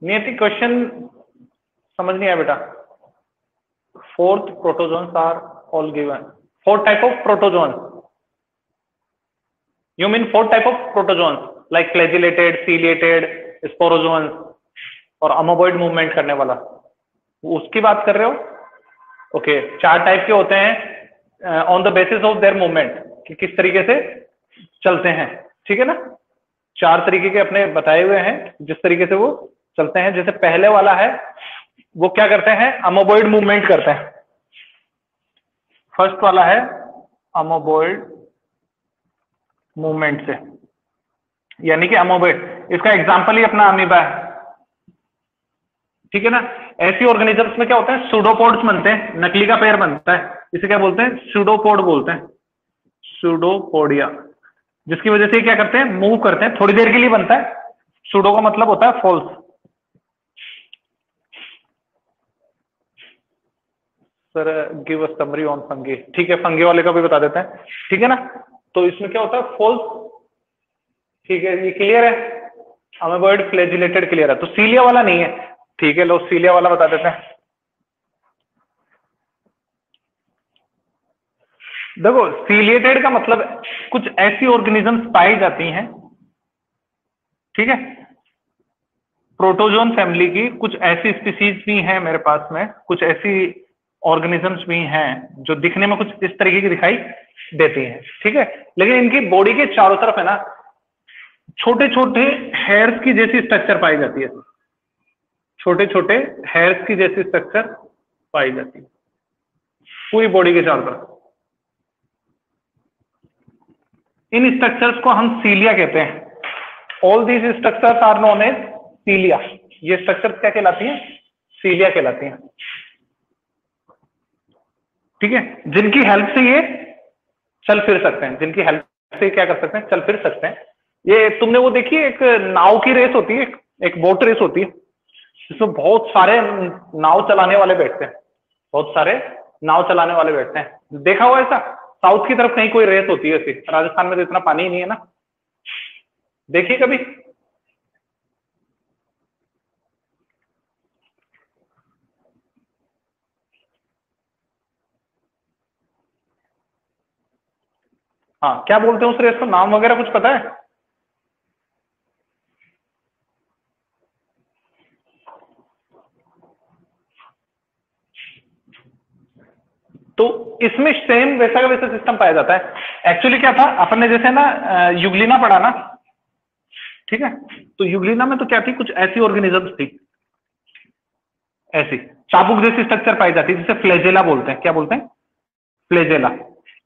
नियति क्वेश्चन समझ नहीं आया बेटा। 4th protozoans are all given. 4 type of protozoans, you mean 4 type of protozoans like flagellated, ciliated, sporozoans और अमोबॉइड मूवमेंट करने वाला, उसकी बात कर रहे हो? ओके, 4 टाइप के होते हैं on the basis of their movement, कि किस तरीके से चलते हैं, ठीक है ना? 4 तरीके के अपने बताए हुए हैं जिस तरीके से वो चलते हैं। जैसे पहले वाला है वो क्या करते हैं? अमोबॉइड मूवमेंट करते हैं। फर्स्ट वाला है अमोबॉइड मूवमेंट से, यानी कि अमोबॉइड, इसका एग्जांपल ही अपना अमीबा है, ठीक है ना? ऐसी ऑर्गेनिजम्स में क्या होता है? सूडोपोड्स बनते हैं, नकली का पैर बनता है, इसे क्या बोलते हैं? सूडोपोड बोलते हैं, सूडोपोडिया। जिसकी वजह से क्या करते हैं? मूव करते हैं, थोड़ी देर के लिए बनता है। सूडो का मतलब होता है false. Sir give a summary on fungi, ठीक है, फंगी वाले का भी बता देते हैं, ठीक है ना? तो इसमें क्या होता है? फॉल्स, ठीक है, ये क्लियर है? अमेबॉइड, फ्लैजिलेटेड क्लियर है, तो सीलिया वाला नहीं है, ठीक है, लो सीलिया वाला बता देते हैं। देखो, सीलिएटेड का मतलब कुछ ऐसी ऑर्गेनिजम्स पाई जाती हैं, ठीक है, प्रोटोजोन फैमिली की कुछ ऐसी स्पीसीज भी हैं मेरे पास में, कुछ ऐसी ऑर्गेनिजम्स भी हैं जो दिखने में कुछ इस तरीके की दिखाई देती हैं, ठीक है, लेकिन इनकी बॉडी के चारों तरफ है ना छोटे छोटे हेयर्स की जैसी स्ट्रक्चर पाई जाती है, छोटे छोटे हेयर्स की जैसी स्ट्रक्चर पाई जाती है पूरी बॉडी के चारों तरफ। इन स्ट्रक्चर्स को हम सीलिया कहते हैं। All these structures are known as cilia. ये स्ट्रक्चर क्या कहलाती हैं? सीलिया कहलाती हैं, ठीक है, जिनकी हेल्प से ये चल फिर सकते हैं, जिनकी हेल्प से क्या कर सकते हैं? चल फिर सकते हैं। ये तुमने वो देखी है, एक नाव की रेस होती है, एक बोट रेस होती है, जिसमें बहुत सारे नाव चलाने वाले बैठते हैं, बहुत सारे नाव चलाने वाले बैठते हैं। देखा हुआ ऐसा? साउथ की तरफ कहीं कोई रेस होती है ऐसी, राजस्थान में तो इतना पानी ही नहीं है ना, देखिए कभी? हाँ, क्या बोलते हैं उस रेस को? नाम वगैरह कुछ पता है? तो इसमें सेम वैसा का वैसा सिस्टम पाया जाता है। एक्चुअली क्या था, अपन ने जैसे ना युगलिना पढ़ा ना, ठीक है, तो युगलिना में तो क्या थी, कुछ ऐसी ऑर्गेनिजम्स थी, ऐसी चाबुक जैसी स्ट्रक्चर पाई जाती है, जिसे फ्लैजेला बोलते हैं। क्या बोलते हैं? फ्लैजेला।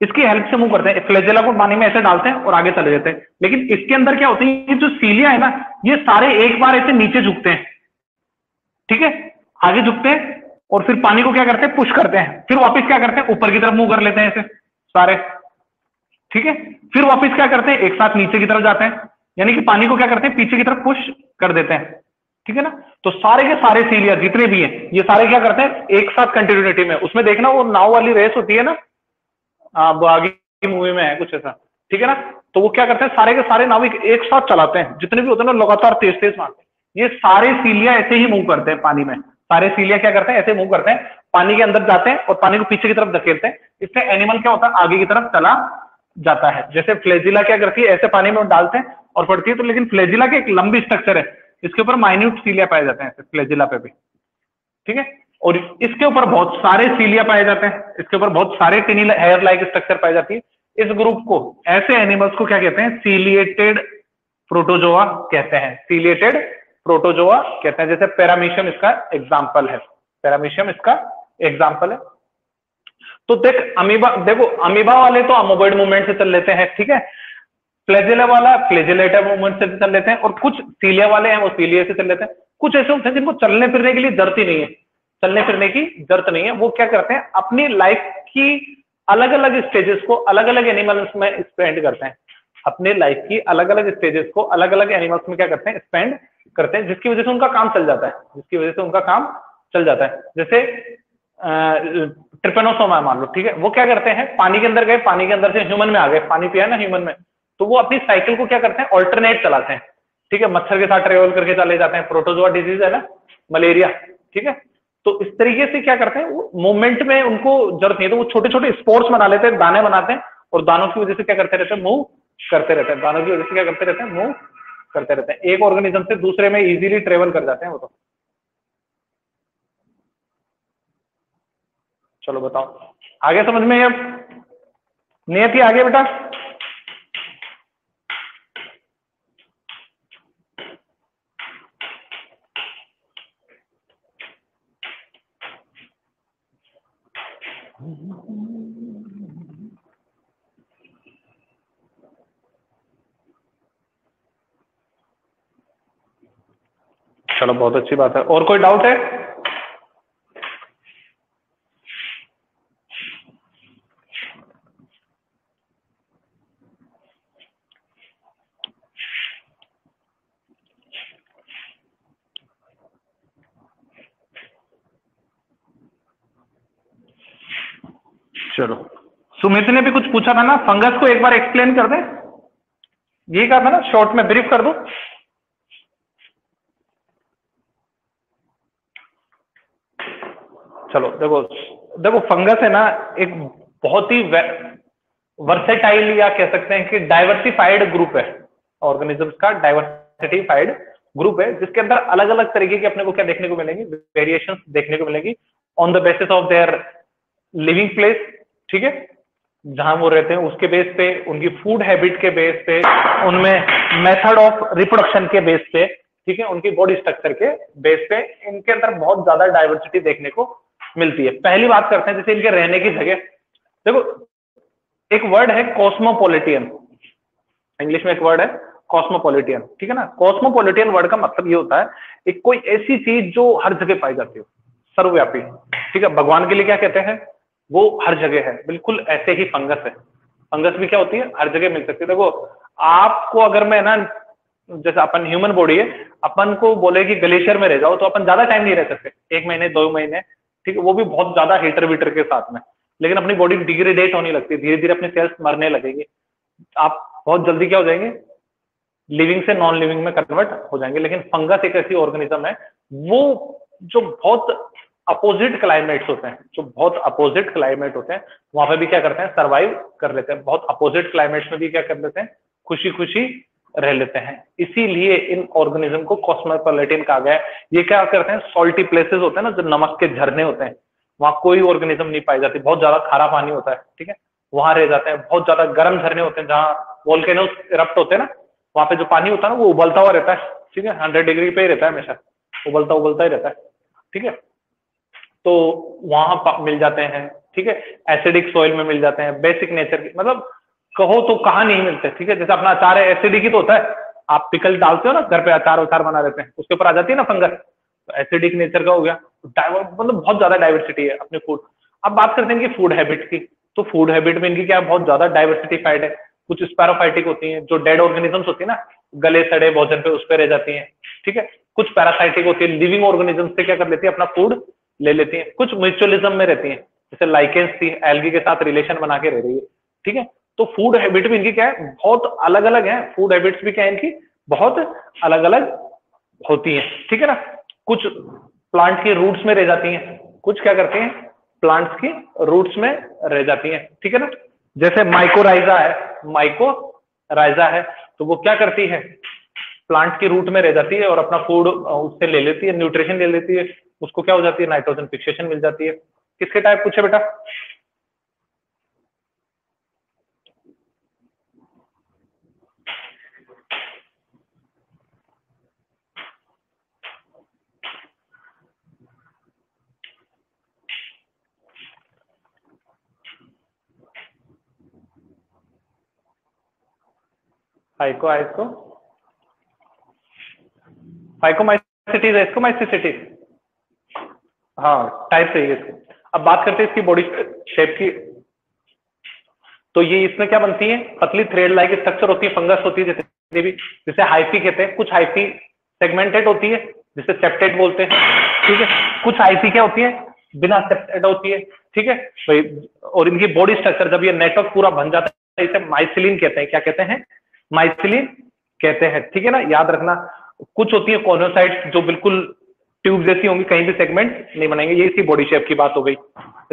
इसकी हेल्प से मूव करते हैं, फ्लैजेला को पानी में ऐसे डालते हैं और आगे चले जाते हैं। लेकिन इसके अंदर क्या होती है, जो सीलिया है ना, ये सारे एक बार ऐसे नीचे झुकते हैं, ठीक है, आगे झुकते हैं और फिर पानी को क्या करते हैं? पुश करते हैं, फिर वापस क्या करते हैं? ऊपर की तरफ मूव कर लेते हैं ऐसे सारे, ठीक है, फिर वापस क्या करते हैं? एक साथ नीचे की तरफ जाते हैं, यानी कि पानी को क्या करते हैं? पीछे की तरफ पुश कर देते हैं, ठीक है ना। तो सारे के सारे सीलिया जितने भी हैं, ये सारे क्या करते हैं? एक साथ कंटिन्यूटी में। उसमें देखना वो नाव वाली रेस होती है ना, आगे की मूवी में है कुछ ऐसा, ठीक है ना, तो वो क्या करते हैं? सारे के सारे नाविक एक साथ चलाते हैं, जितने भी होते हैं ना, लगातार तेज तेज मारते हैं। ये सारे सीलिया ऐसे ही मूव करते हैं पानी में, सारे सीलिया क्या करते हैं? ऐसे मूव करते हैं, पानी के अंदर जाते हैं और पानी को पीछे की तरफ धकेलते हैं। इससे एनिमल क्या होता है? आगे की तरफ चला जाता है। जैसे फ्लैजिला क्या करती है? ऐसे पानी में डालते हैं और पड़ती है, तो लेकिन फ्लैजिला की एक लंबी स्ट्रक्चर है, इसके ऊपर माइन्यूट सीलिया पाए जाते हैं फ्लैजिला पे भी, ठीक है, और इसके ऊपर बहुत सारे सीलिया पाए जाते हैं, इसके ऊपर बहुत सारे टिनी हेयर लाइक स्ट्रक्चर पाई जाती है। इस ग्रुप को, ऐसे एनिमल्स को क्या कहते हैं? सीलिएटेड प्रोटोजोआ कहते हैं, सीलिएटेड प्रोटोजोआ कहते हैं। जैसे पैरामीशियम इसका एग्जाम्पल है, पैरामीशियम इसका एग्जाम्पल है। तो देख अमीबा, देखो अमीबा वाले तो अमोबॉइड मूवमेंट से चल लेते हैं, ठीक है, फ्लैजिला वाला फ्लैजिलेटर मूवमेंट से चल लेते हैं, और कुछ सीलिया वाले हैं वो सीलिया से चल लेते हैं। कुछ ऐसे होते हैं जिनको चलने फिरने के लिए जरूरत ही नहीं है, चलने फिरने की जरूरत नहीं है, वो क्या करते हैं? अपनी लाइफ की अलग अलग स्टेजेस को अलग अलग एनिमल्स में स्पेंड करते हैं, अपने लाइफ की अलग अलग स्टेजेस को अलग अलग एनिमल्स में क्या करते हैं? स्पेंड करते हैं, जिसकी वजह से उनका काम चल जाता है, जिसकी वजह से उनका काम चल जाता है। जैसे ट्रिपेनोसोमा मान लो, ठीक है, वो क्या करते हैं? पानी के अंदर गए, पानी के अंदर से ह्यूमन में आ गए, पानी पिया ना ह्यूमन में, तो वो अपनी साइकिल को क्या करते हैं? ऑल्टरनेट चलाते हैं, ठीक है, मच्छर के साथ ट्रेवल करके चले जाते हैं, प्रोटोजोआ डिजीज है ना, मलेरिया, ठीक है, तो इस तरीके से क्या करते हैं? वो मूवमेंट में उनको जरूरत नहीं है, तो वो छोटे छोटे स्पोर्ट्स बना लेते हैं, दाने बनाते हैं, और दानों की वजह से क्या करते रहते हैं? मूव करते रहते हैं, दानों की वजह से क्या करते रहते हैं? मूव करते रहते हैं, एक ऑर्गेनिज्म से दूसरे में इजीली ट्रेवल कर जाते हैं वो तो। चलो बताओ, आगे समझ में? अब नियति आगे बेटा। चलो बहुत अच्छी बात है, और कोई डाउट है? चलो, सुमित ने भी कुछ पूछा था ना, फंगस को एक बार एक्सप्लेन कर दे, ये कहा था ना, शॉर्ट में ब्रीफ कर दो। चलो देखो, देखो फंगस है ना, एक बहुत ही वर्सेटाइल या कह सकते हैं कि डाइवर्सिफाइड ग्रुप है, ऑर्गेनिजम्स का डाइवर्सिफाइड ग्रुप है, जिसके अंदर अलग अलग तरीके की अपने को क्या देखने को मिलेंगी? वेरिएशंस देखने को मिलेंगी on the basis of their living place, ठीक है, जहां वो रहते हैं उसके बेस पे, उनकी फूड हैबिट के बेस पे, उनमें मेथड ऑफ रिप्रोडक्शन के बेस पे, ठीक है, उनकी बॉडी स्ट्रक्चर के बेस पे इनके अंदर बहुत ज्यादा डाइवर्सिटी देखने को मिलती है। पहली बात करते हैं जैसे इनके रहने की जगह। देखो एक वर्ड है कॉस्मोपॉलिटियन, इंग्लिश में एक वर्ड है कॉस्मोपॉलिटियन, ठीक है ना। कॉस्मोपॉलिटियन वर्ड का मतलब ये होता है एक कोई ऐसी चीज जो हर जगह पाई जाती हो, सर्वव्यापी, ठीक है। भगवान के लिए क्या कहते हैं, वो हर जगह है, बिल्कुल ऐसे ही फंगस है। फंगस भी क्या होती है, हर जगह मिल सकती है। देखो आपको अगर मैं ना, जैसे अपन ह्यूमन बॉडी है, अपन को बोले कि ग्लेशियर में रह जाओ तो अपन ज्यादा टाइम नहीं रह सकते, 1 महीने 2 महीने, ठीक है, वो भी बहुत ज्यादा हीटर वीटर के साथ में। लेकिन अपनी बॉडी डिग्रेडेट होने लगती है, धीरे धीरे अपने सेल्स मरने लगेंगे, आप बहुत जल्दी क्या हो जाएंगे, लिविंग से नॉन लिविंग में कन्वर्ट हो जाएंगे। लेकिन फंगस एक ऐसी ऑर्गेनिज्म है वो जो बहुत अपोजिट क्लाइमेट्स होते हैं, जो बहुत अपोजिट क्लाइमेट होते हैं वहां पे भी क्या करते हैं, सर्वाइव कर लेते हैं। बहुत अपोजिट क्लाइमेट्स में भी क्या कर लेते हैं, खुशी खुशी रह लेते हैं। इसीलिए इन ऑर्गेनिज्म को कॉस्मोपॉलिटन कहा गया है। ये क्या करते हैं, सॉल्टी प्लेसेस होते हैं ना, जो नमक के झरने होते हैं, वहां कोई ऑर्गेनिज्म नहीं पाई जाती, बहुत ज्यादा खारा पानी होता है, ठीक है, वहां रह जाते हैं। बहुत ज्यादा गर्म झरने होते हैं जहां वोल्केनोस इरप्ट होते हैं ना, वहां पे जो पानी होता है ना वो उबलता हुआ रहता है, ठीक है, 100 डिग्री पे ही रहता है हमेशा, उबलता उबलता ही रहता है, ठीक है। तो वहां मिल जाते हैं, ठीक है। एसिडिक सॉइल में मिल जाते हैं, बेसिक नेचर की, मतलब कहो तो कहाँ नहीं मिलते, ठीक है। जैसे अपना अचार है एसिडिक ही तो होता है, आप पिकल डालते हो ना घर पे, अचार उचार बना देते हैं, उसके ऊपर आ जाती है ना फंगस, तो एसिडिक नेचर का हो गया। मतलब बहुत ज्यादा डाइवर्सिटी है अपने फूड। अब बात करते हैं इनकी फूड हैबिट की, तो फूड हैबिट में इनकी क्या बहुत ज्यादा डाइवर्सिटीफाइड है। कुछ स्पैरोफाइटिक होती हैं, जो डेड ऑर्गेनिजम्स होती है ना, गले सड़े भोजन पे उस पर रह जाती हैं, ठीक है। कुछ पैरासाइटिक होती है, लिविंग ऑर्गेनिज्म से क्या कर लेती है, अपना फूड ले लेती हैं। कुछ म्यूचुअलिज्म में रहती हैं, जैसे लाइकेंस थी, एल्गी के साथ रिलेशन बना के रह रही है, ठीक है। तो फूड हैबिट भी इनकी क्या है, बहुत अलग अलग है। फूड हैबिट्स भी क्या है इनकी, बहुत अलग अलग होती हैं, ठीक है ना। कुछ प्लांट की रूट्स में रह जाती हैं, कुछ क्या करती हैं, प्लांट्स की रूट्स में रह जाती हैं, ठीक है ना। जैसे माइकोराइजा है, माइकोराइजा है तो वो क्या करती है, प्लांट की रूट में रह जाती है और अपना फूड उससे ले लेती है, न्यूट्रिशन ले लेती है, उसको क्या हो जाती है, नाइट्रोजन फिक्सेशन मिल जाती है। किसके टाइप पूछे बेटा, फाइको आइको फाइकोमाइसिटीज है, इसको हाँ टाइप सही है इसको। अब बात करते हैं इसकी बॉडी शेप की। तो ये इसमें क्या बनती है, पतली थ्रेड लाइक स्ट्रक्चर होती है, फंगस होती है, जैसे भी, जिसे हाइफी कहते हैं। कुछ हाइफी सेगमेंटेड होती है जिसे सेप्टेड बोलते हैं, ठीक है। कुछ हाइफी क्या होती है, बिना सेप्टेड होती है, ठीक है भाई। और इनकी बॉडी स्ट्रक्चर जब ये नेटवर्क पूरा बन जाता है, इसे माइसिलिन कहते हैं। क्या कहते हैं, माइसिलिन कहते हैं, ठीक है ना, याद रखना। कुछ होती है कॉर्नोसाइट्स जो बिल्कुल ट्यूब जैसी होंगी, कहीं भी सेगमेंट नहीं बनाएंगे। ये इसकी बॉडी शेप की बात हो गई।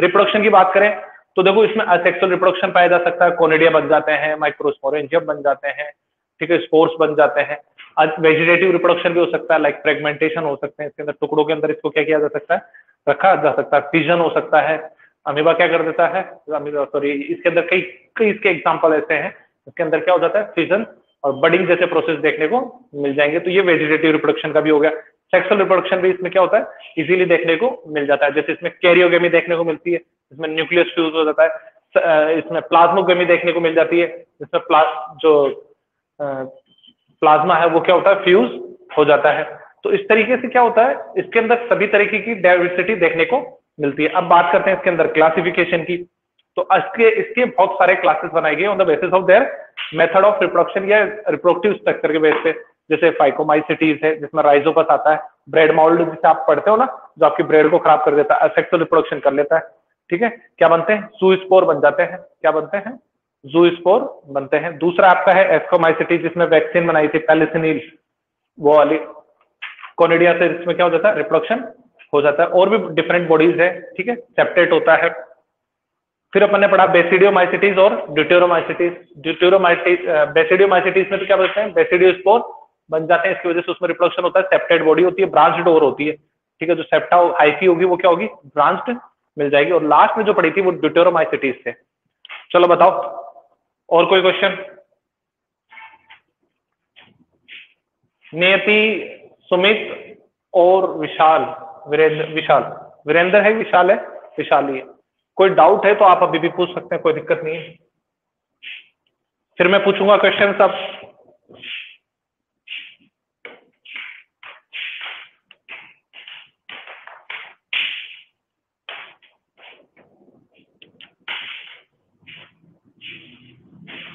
रिप्रोडक्शन की बात करें तो देखो इसमें असेक्सुअल रिप्रोडक्शन पाया जा सकता है, कोनिडिया बन जाते हैं, माइक्रोस्पोरेंजियम बन जाते हैं, ठीक है, स्पोर्स बन जाते हैं। आज वेजिटेटिव रिप्रोडक्शन भी हो सकता है, लाइक फ्रेगमेंटेशन हो सकते हैं, इसके अंदर टुकड़ों के अंदर इसको क्या किया जा सकता है, रखा जा सकता है। फिजन हो सकता है, अमीबा क्या कर देता है, सॉरी, इसके अंदर कई कई इसके एग्जाम्पल ऐसे हैं, इसके अंदर क्या हो जाता है, फिजन और बडिंग जैसे प्रोसेस देखने को मिल जाएंगे। तो ये वेजिटेटिव रिप्रोडक्शन का भी हो गया। सेक्सुअल रिप्रोडक्शन भी इसमें क्या होता है, इजीली देखने को मिल जाता है। जैसे इसमें कैरियोगेमी देखने को मिलती है, इसमें न्यूक्लियस फ्यूज हो जाता है। इसमें प्लाज्मोगेमी देखने को मिल जाती है, इसमें जो प्लाज्मा है वो क्या होता है, फ्यूज हो जाता है। तो इस तरीके से क्या होता है, इसके अंदर सभी तरीके की डाइवर्सिटी देखने को मिलती है। अब बात करते हैं इसके अंदर क्लासिफिकेशन की। तो इसके बहुत सारे क्लासेस बनाए गए on the basis of their method of reproduction या रिप्रोडक्टिव स्ट्रक्चर के बेस पे। जैसे फाइकोमाइसिटीज है, जिसमें राइजोपस आता है, ब्रेड माउल्ड जिसे आप पढ़ते हो ना, जो आपकी ब्रेड को खराब कर देता है, असेक्सुअल रिप्रोडक्शन कर लेता है, ठीक है। क्या बनते हैं, जूस्पोर बन जाते हैं। क्या बनते हैं, जूस्पोर बनते हैं। दूसरा आपका है एस्कोमाइसिटीज, जिसमें वैक्सीन बनाई थी पेलिसिनिल, वो वाली। कोनिडिया से इसमें क्या हो जाता है, रिप्रोडक्शन हो जाता है। और भी डिफरेंट बॉडीज है, ठीक है, सेप्टेट होता है। फिर अपन ने पढ़ा बेसिडियोमाइसिटीज और ड्यूटेरोमाइसिटीज। बेसिडियोमाइसिटीज में तो क्या बोलते हैं, बेसिडियोस्पोर बन जाते हैं, इसकी वजह से उसमें रिप्रोडक्शन होता है। सेप्टेड बॉडी होती है, ब्रांच्ड डोर होती है, ठीक है। जो सेप्टा हाइफी होगी वो क्या होगी, ब्रांच्ड मिल जाएगी। और लास्ट में जो पड़ी थी वो ड्यूटेरोमाइसिटीज थे। चलो बताओ, और कोई क्वेश्चन? नियति, सुमित और विशाल, वीरेंद्र है, विशाल है, विशाली है। कोई डाउट है तो आप अभी भी पूछ सकते हैं, कोई दिक्कत नहीं है। फिर मैं पूछूंगा क्वेश्चन सब।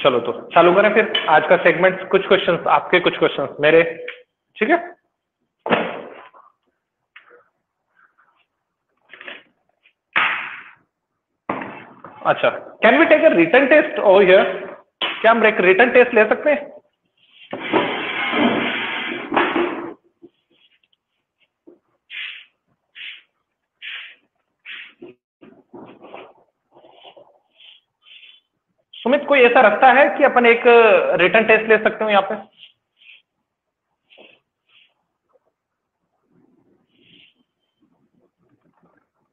चलो तो चालू करें फिर आज का सेगमेंट। कुछ क्वेश्चंस आपके, कुछ क्वेश्चंस मेरे, ठीक है? अच्छा, can we take a written test over here? क्या हम एक रिटन टेस्ट ले सकते हैं? सुमित, कोई ऐसा रखता है कि अपन एक रिटन टेस्ट ले सकते हो यहाँ पे?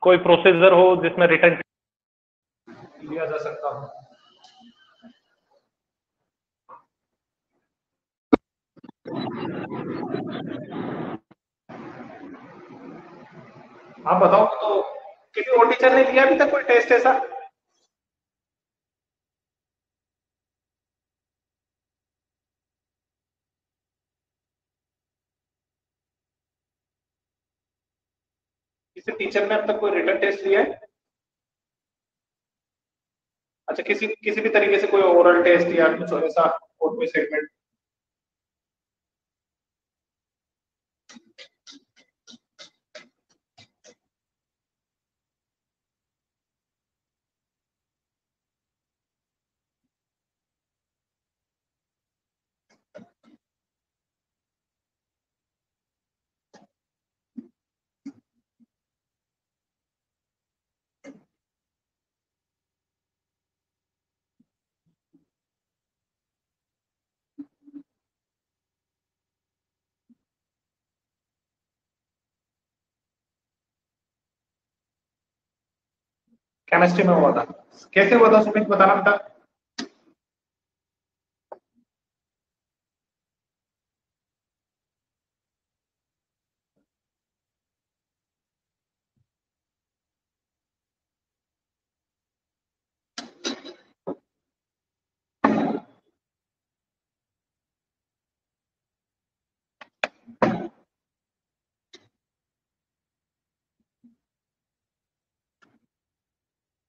कोई प्रोसीजर हो जिसमें रिटन लिया जा सकता हो? आप बताओ तो, किसी और टीचर ने लिया अभी तक कोई टेस्ट ऐसा? किसी टीचर ने अब तक कोई रिटन टेस्ट लिया है? अच्छा, किसी किसी भी तरीके से कोई ओरल टेस्ट या कुछ ऐसा और कोई सेगमेंट? केमिस्ट्री में हुआ था। कैसे हुआ था सुमित, बताना बेटा।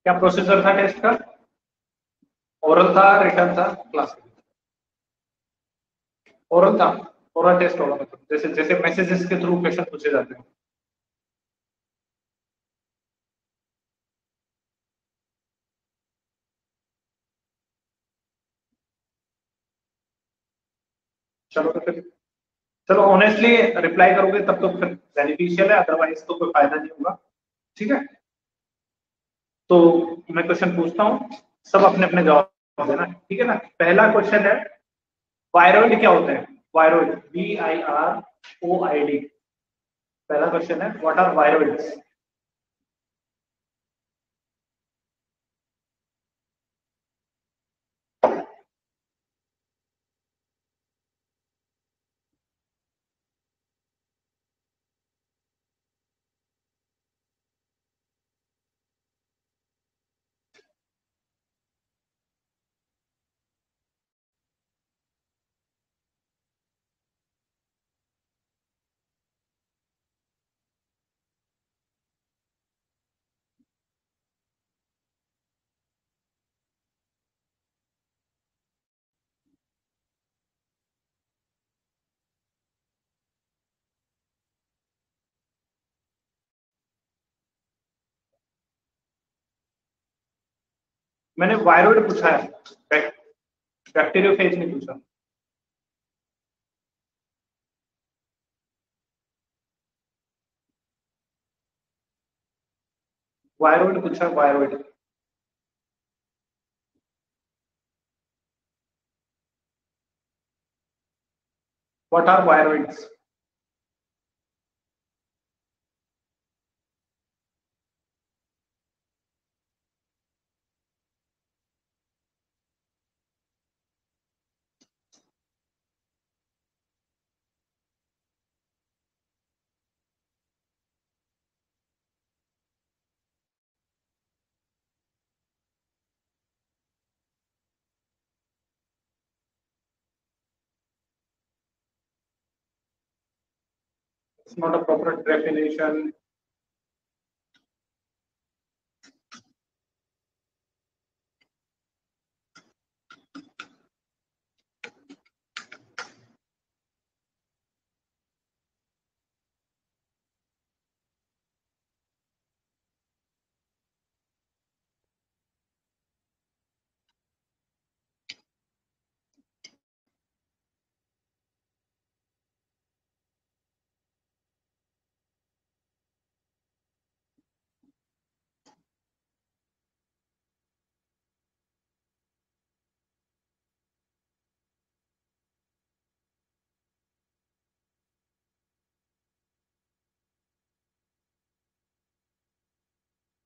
क्या प्रोसीजर था टेस्ट का? ओरल था, रिटन था, क्लास? ओरल था। ओरल टेस्ट होगा, मतलब जैसे जैसे मैसेजेस के थ्रू क्वेश्चन पूछे जाते हैं। चलो तो फिर, चलो ऑनेस्टली रिप्लाई करोगे तब तो फिर बेनिफिशियल है, अदरवाइज तो कोई फायदा नहीं होगा। ठीक है, तो मैं क्वेश्चन पूछता हूँ, सब अपने अपने जवाब देना, ठीक है ना? पहला क्वेश्चन है, वायरॉइड क्या होते हैं? Viroid, VIROID। पहला क्वेश्चन है, व्हाट आर वायरॉइड्स? मैंने वायरॉइड पूछा है, बैक्टीरियोफेज नहीं पूछा। वायरॉइड पूछा, viroid. What are viroids? It's not a proper definition.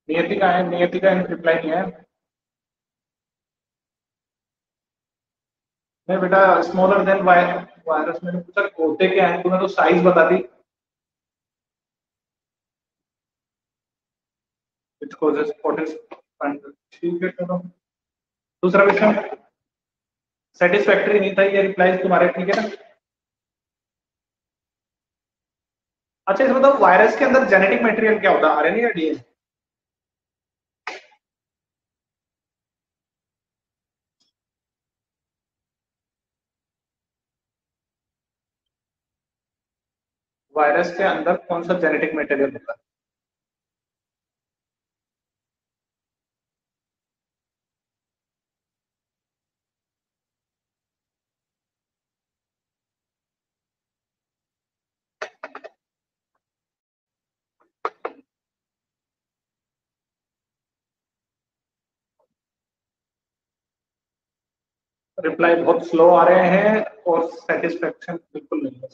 नियति का है, नियति का रिप्लाई नहीं है। नहीं बेटा, स्मॉलर देन वायरस मैंने पूछा होते क्या है, तूने तो साइज बता दी। Which causes potential। ठीक है चलो, दूसरा क्वेश्चन सेटिस्फैक्टरी नहीं था, ये रिप्लाई तुम्हारे ठीक है ना। अच्छा इसमें बताओ वायरस के अंदर जेनेटिक मटेरियल क्या होता है, आरएनए या डीएनए? वायरस के अंदर कौन सा जेनेटिक मटेरियल होता है? रिप्लाई बहुत स्लो आ रहे हैं और सेटिस्फेक्शन बिल्कुल नहीं है।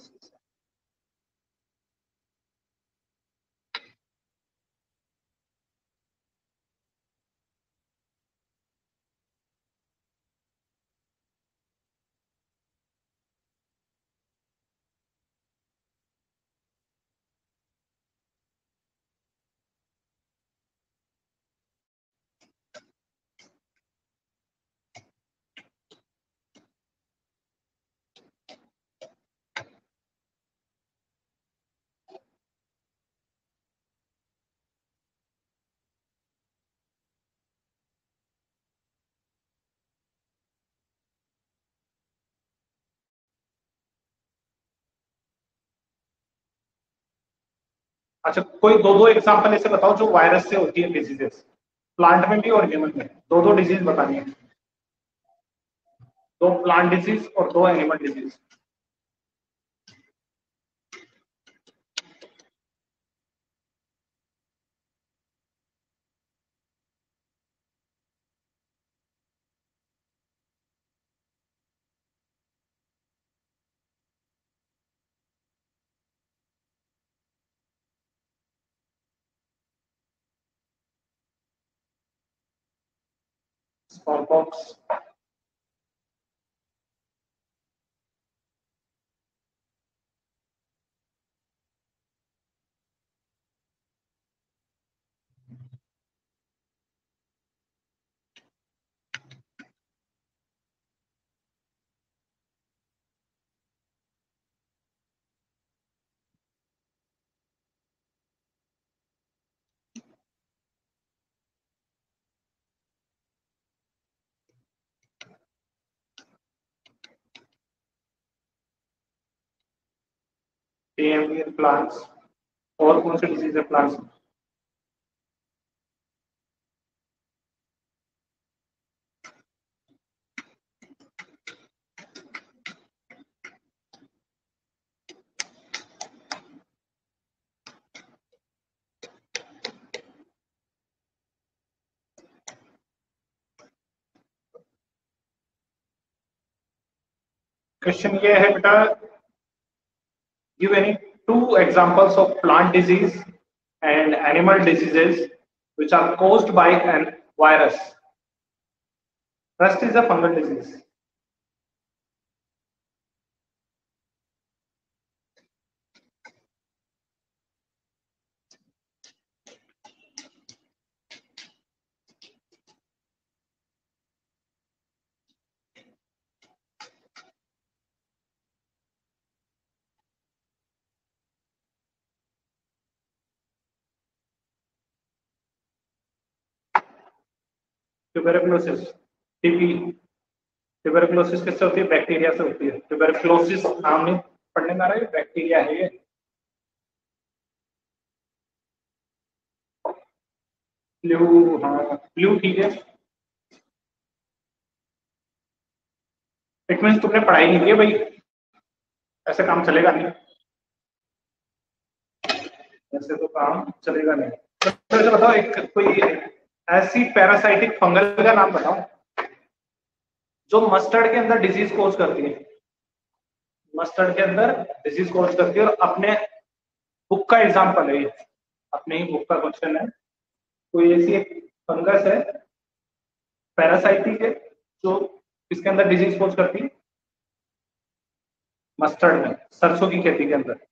अच्छा कोई दो दो एग्जांपल ऐसे बताओ जो वायरस से होती है डिजीजेस, प्लांट में भी और ह्यूमन में, दो दो डिजीज बतानी है। दो प्लांट डिजीज और दो animal disease. Smallpox. TMV in plants. और कौन से डिजीज है प्लांट्स में? क्वेश्चन ये है बेटा, give any two examples of plant disease and animal diseases which are caused by an virus. Rust is a fungal disease. Tuberculosis, TB. Tuberculosis किससे होती है? बैक्टीरिया से होती है। ट्यूबरकुलोसिस नाम नहीं पढ़ने में आ रहा है, बैक्टीरिया है ये। फ्लू, हाँ फ्लू ठीक है। इट मीन्स तुमने पढ़ाई नहीं की है भाई, ऐसे काम चलेगा नहीं, ऐसे तो काम चलेगा नहीं। तो ऐसे बताओ, एक कोई ऐसी पैरासाइटिक फंगल का नाम बताओ जो मस्टर्ड के अंदर डिजीज कोज करती है। मस्टर्ड के अंदर डिजीज कोज करती है, और अपने बुक का एग्जाम्पल है ये, अपने ही बुक का क्वेश्चन है। कोई ऐसी एक फंगस है पैरासाइटिक है जो इसके अंदर डिजीज कोज करती है, मस्टर्ड में, सरसों की खेती के अंदर।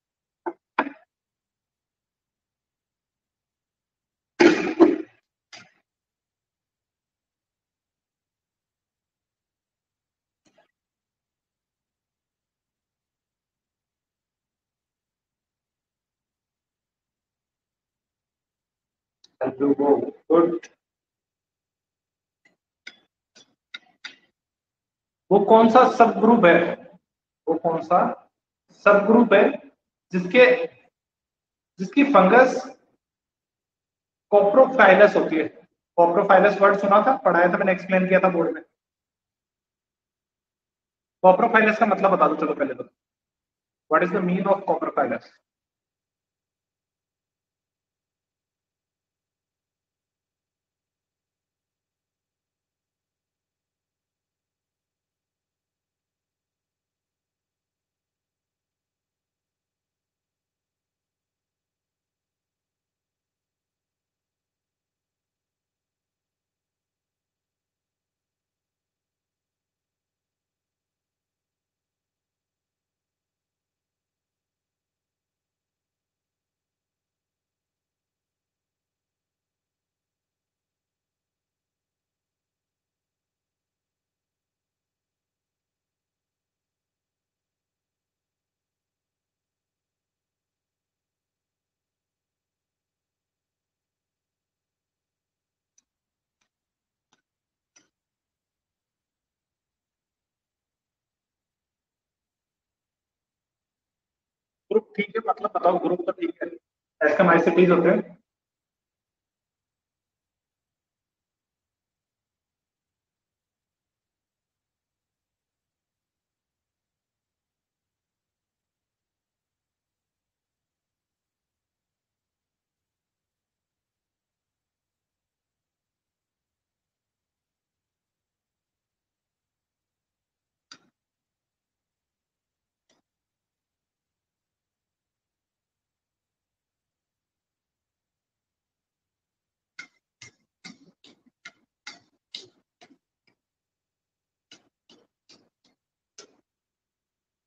गुड। वो कौन सा सब ग्रुप है, वो कौन सा सब ग्रुप है जिसके जिसकी फंगस कोप्रोफाइलस होती है? कोप्रोफाइलस वर्ड सुना था, पढ़ाया था मैंने, एक्सप्लेन किया था बोर्ड में। कोप्रोफाइलस का मतलब बता दो चलो पहले तो, what is the mean of coprophilous? Group ठीक है, मतलब बताओ, ग्रुप तो ठीक है, एस्कमाइसिटीज होते हैं।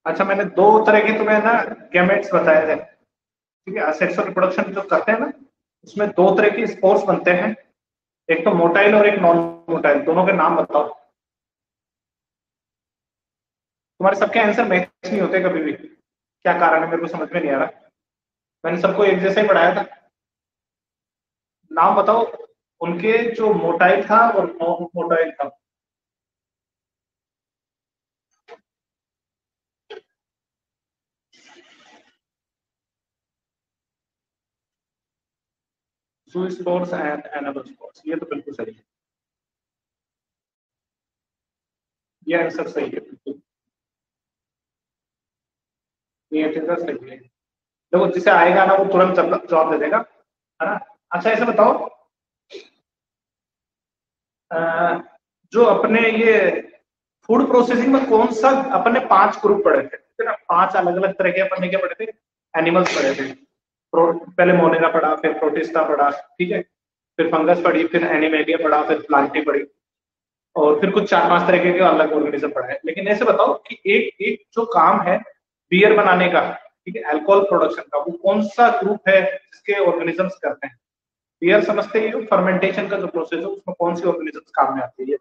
अच्छा, मैंने दो तरह के तुम्हें ना गैमेट्स बताए थे, ठीक है? सेक्सुअल रिप्रोडक्शन जो करते हैं ना, उसमें दो तरह के स्पोर्स बनते हैं, एक तो मोटाइल और एक नॉन मोटाइल। दोनों के नाम बताओ। तुम्हारे सबके आंसर मैच नहीं होते कभी भी, क्या कारण है मेरे को समझ में नहीं आ रहा। मैंने सबको एक जैसा ही पढ़ाया था। नाम बताओ उनके, जो मोटाइल था और नॉन मोटाइल था। जू स्पोर्स एंड एनाबल स्पोर्स, ये तो बिल्कुल सही है, ये आंसर सही है बिल्कुल, ये आंसर सही है। देखो जिसे आएगा ना वो तुरंत जवाब दे देगा, है ना? अच्छा ऐसे बताओ, अ, जो अपने ये फूड प्रोसेसिंग में कौन सा, अपने 5 ग्रुप पढ़े थे, ठीक है ना? 5 अलग अलग तरह के अपने क्या पढ़े थे? एनिमल्स पढ़े थे। पहले मोनेरा पढ़ा, फिर प्रोटिस्टा पढ़ा, ठीक है, फिर फंगस पढ़ी, फिर एनिमेलिया पढ़ा, फिर प्लांटी पढ़ी, और फिर कुछ 4-5 तरह के अलग ऑर्गेनिज्म पढ़ा है। लेकिन ऐसे बताओ कि एक एक जो काम है बियर बनाने का, ठीक है, अल्कोहल प्रोडक्शन का, वो कौन सा ग्रुप है जिसके ऑर्गेनिजम्स करते हैं? बियर समझते ही हो, फर्मेंटेशन का जो प्रोसेस है उसमें कौन सी ऑर्गेनिजम्स काम में आती है?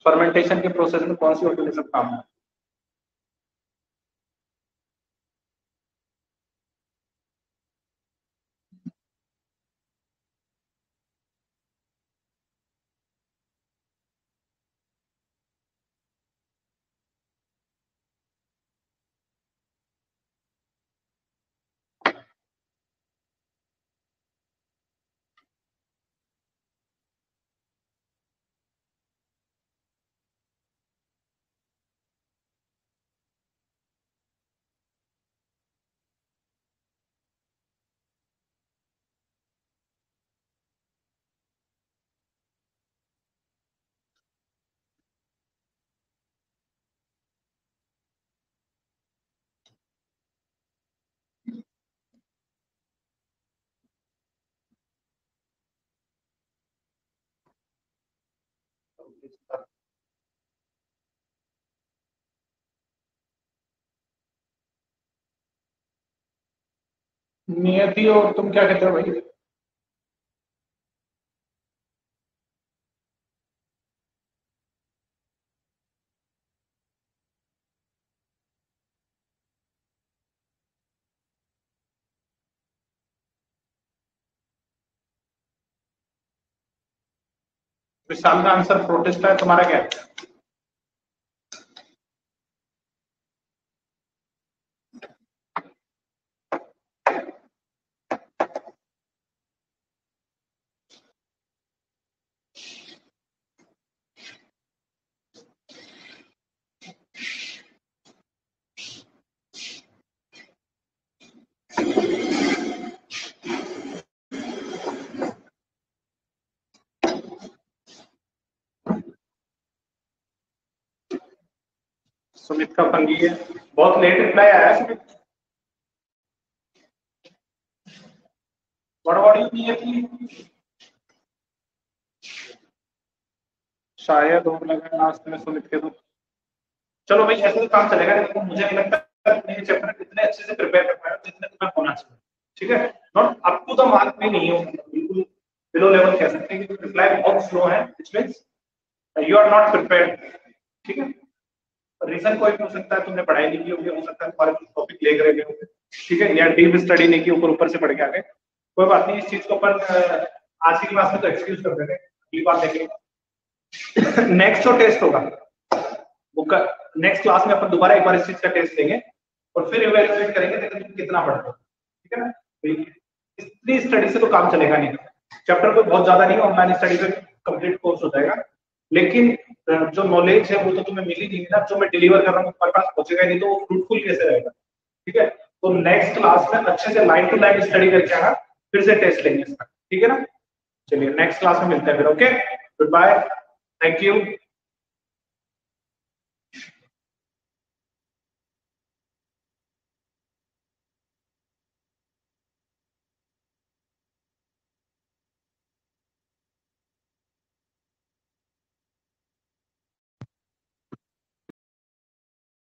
फर्मेंटेशन के प्रोसेस में कौन सी ऑर्गेनिज्म काम में? नियति और तुम क्या कहते हो भाई? विशाल का आंसर प्रोटेस्ट है, तुम्हारा क्या है? सुमित का फंगी है, बहुत लेट रिप्लाई आया है सुमित। बड़वाड़ी नियति शायद और लगा लास्ट में सुमित के तो। चलो भाई ऐसे तो काम चलेगा, लेकिन मुझे नहीं लगता ये चैप्टर इतने अच्छे से प्रिपेयर कर पाया जितने तुम्हें होना चाहिए। ठीक है, not up to the mark में नहीं हो, बिल्कुल बिलो लेवल कह सकते हैं, क्योंकि रिप्लाई बहुत स्लो है, which means you are not prepared. ठीक है, रीजन कोई भी हो सकता है, तुमने पढ़ाई नहीं की होगी, हो सकता है तुम्हारे कुछ टॉपिक ले गए होंगे, ठीक है, या डीप स्टडी नहीं की, ऊपर से पढ़ के आ गए, कोई बात नहीं। इस चीज को अपन आज की क्लास में तो एक्सक्यूज कर देंगे, अगली बार देखेंगे। नेक्स्ट जो टेस्ट होगा वो नेक्स्ट क्लास में अपन दोबारा एक बार इस चीज का टेस्ट देंगे और फिर इवैल्यूएट करेंगे कि तुम कितना पढ़ते हो। ठीक है ना, इतनी स्टडी से तो काम चलेगा नहीं। चैप्टर कोई बहुत ज्यादा नहीं है, ऑनलाइन स्टडी पे कंप्लीट कोर्स हो जाएगा, लेकिन जो नॉलेज है वो तो तुम्हें मिल ही नहीं ना, जो मैं डिलीवर कर रहा हूँ तुम्हारे पास पहुंचेगा नहीं, तो वो फ्रूटफुल कैसे रहेगा। ठीक है, तो नेक्स्ट क्लास में अच्छे से लाइन टू लाइन स्टडी करके आना, फिर से टेस्ट लेंगे इसका। ठीक है ना, चलिए नेक्स्ट क्लास में मिलते हैं फिर। Okay, good bye, thank you.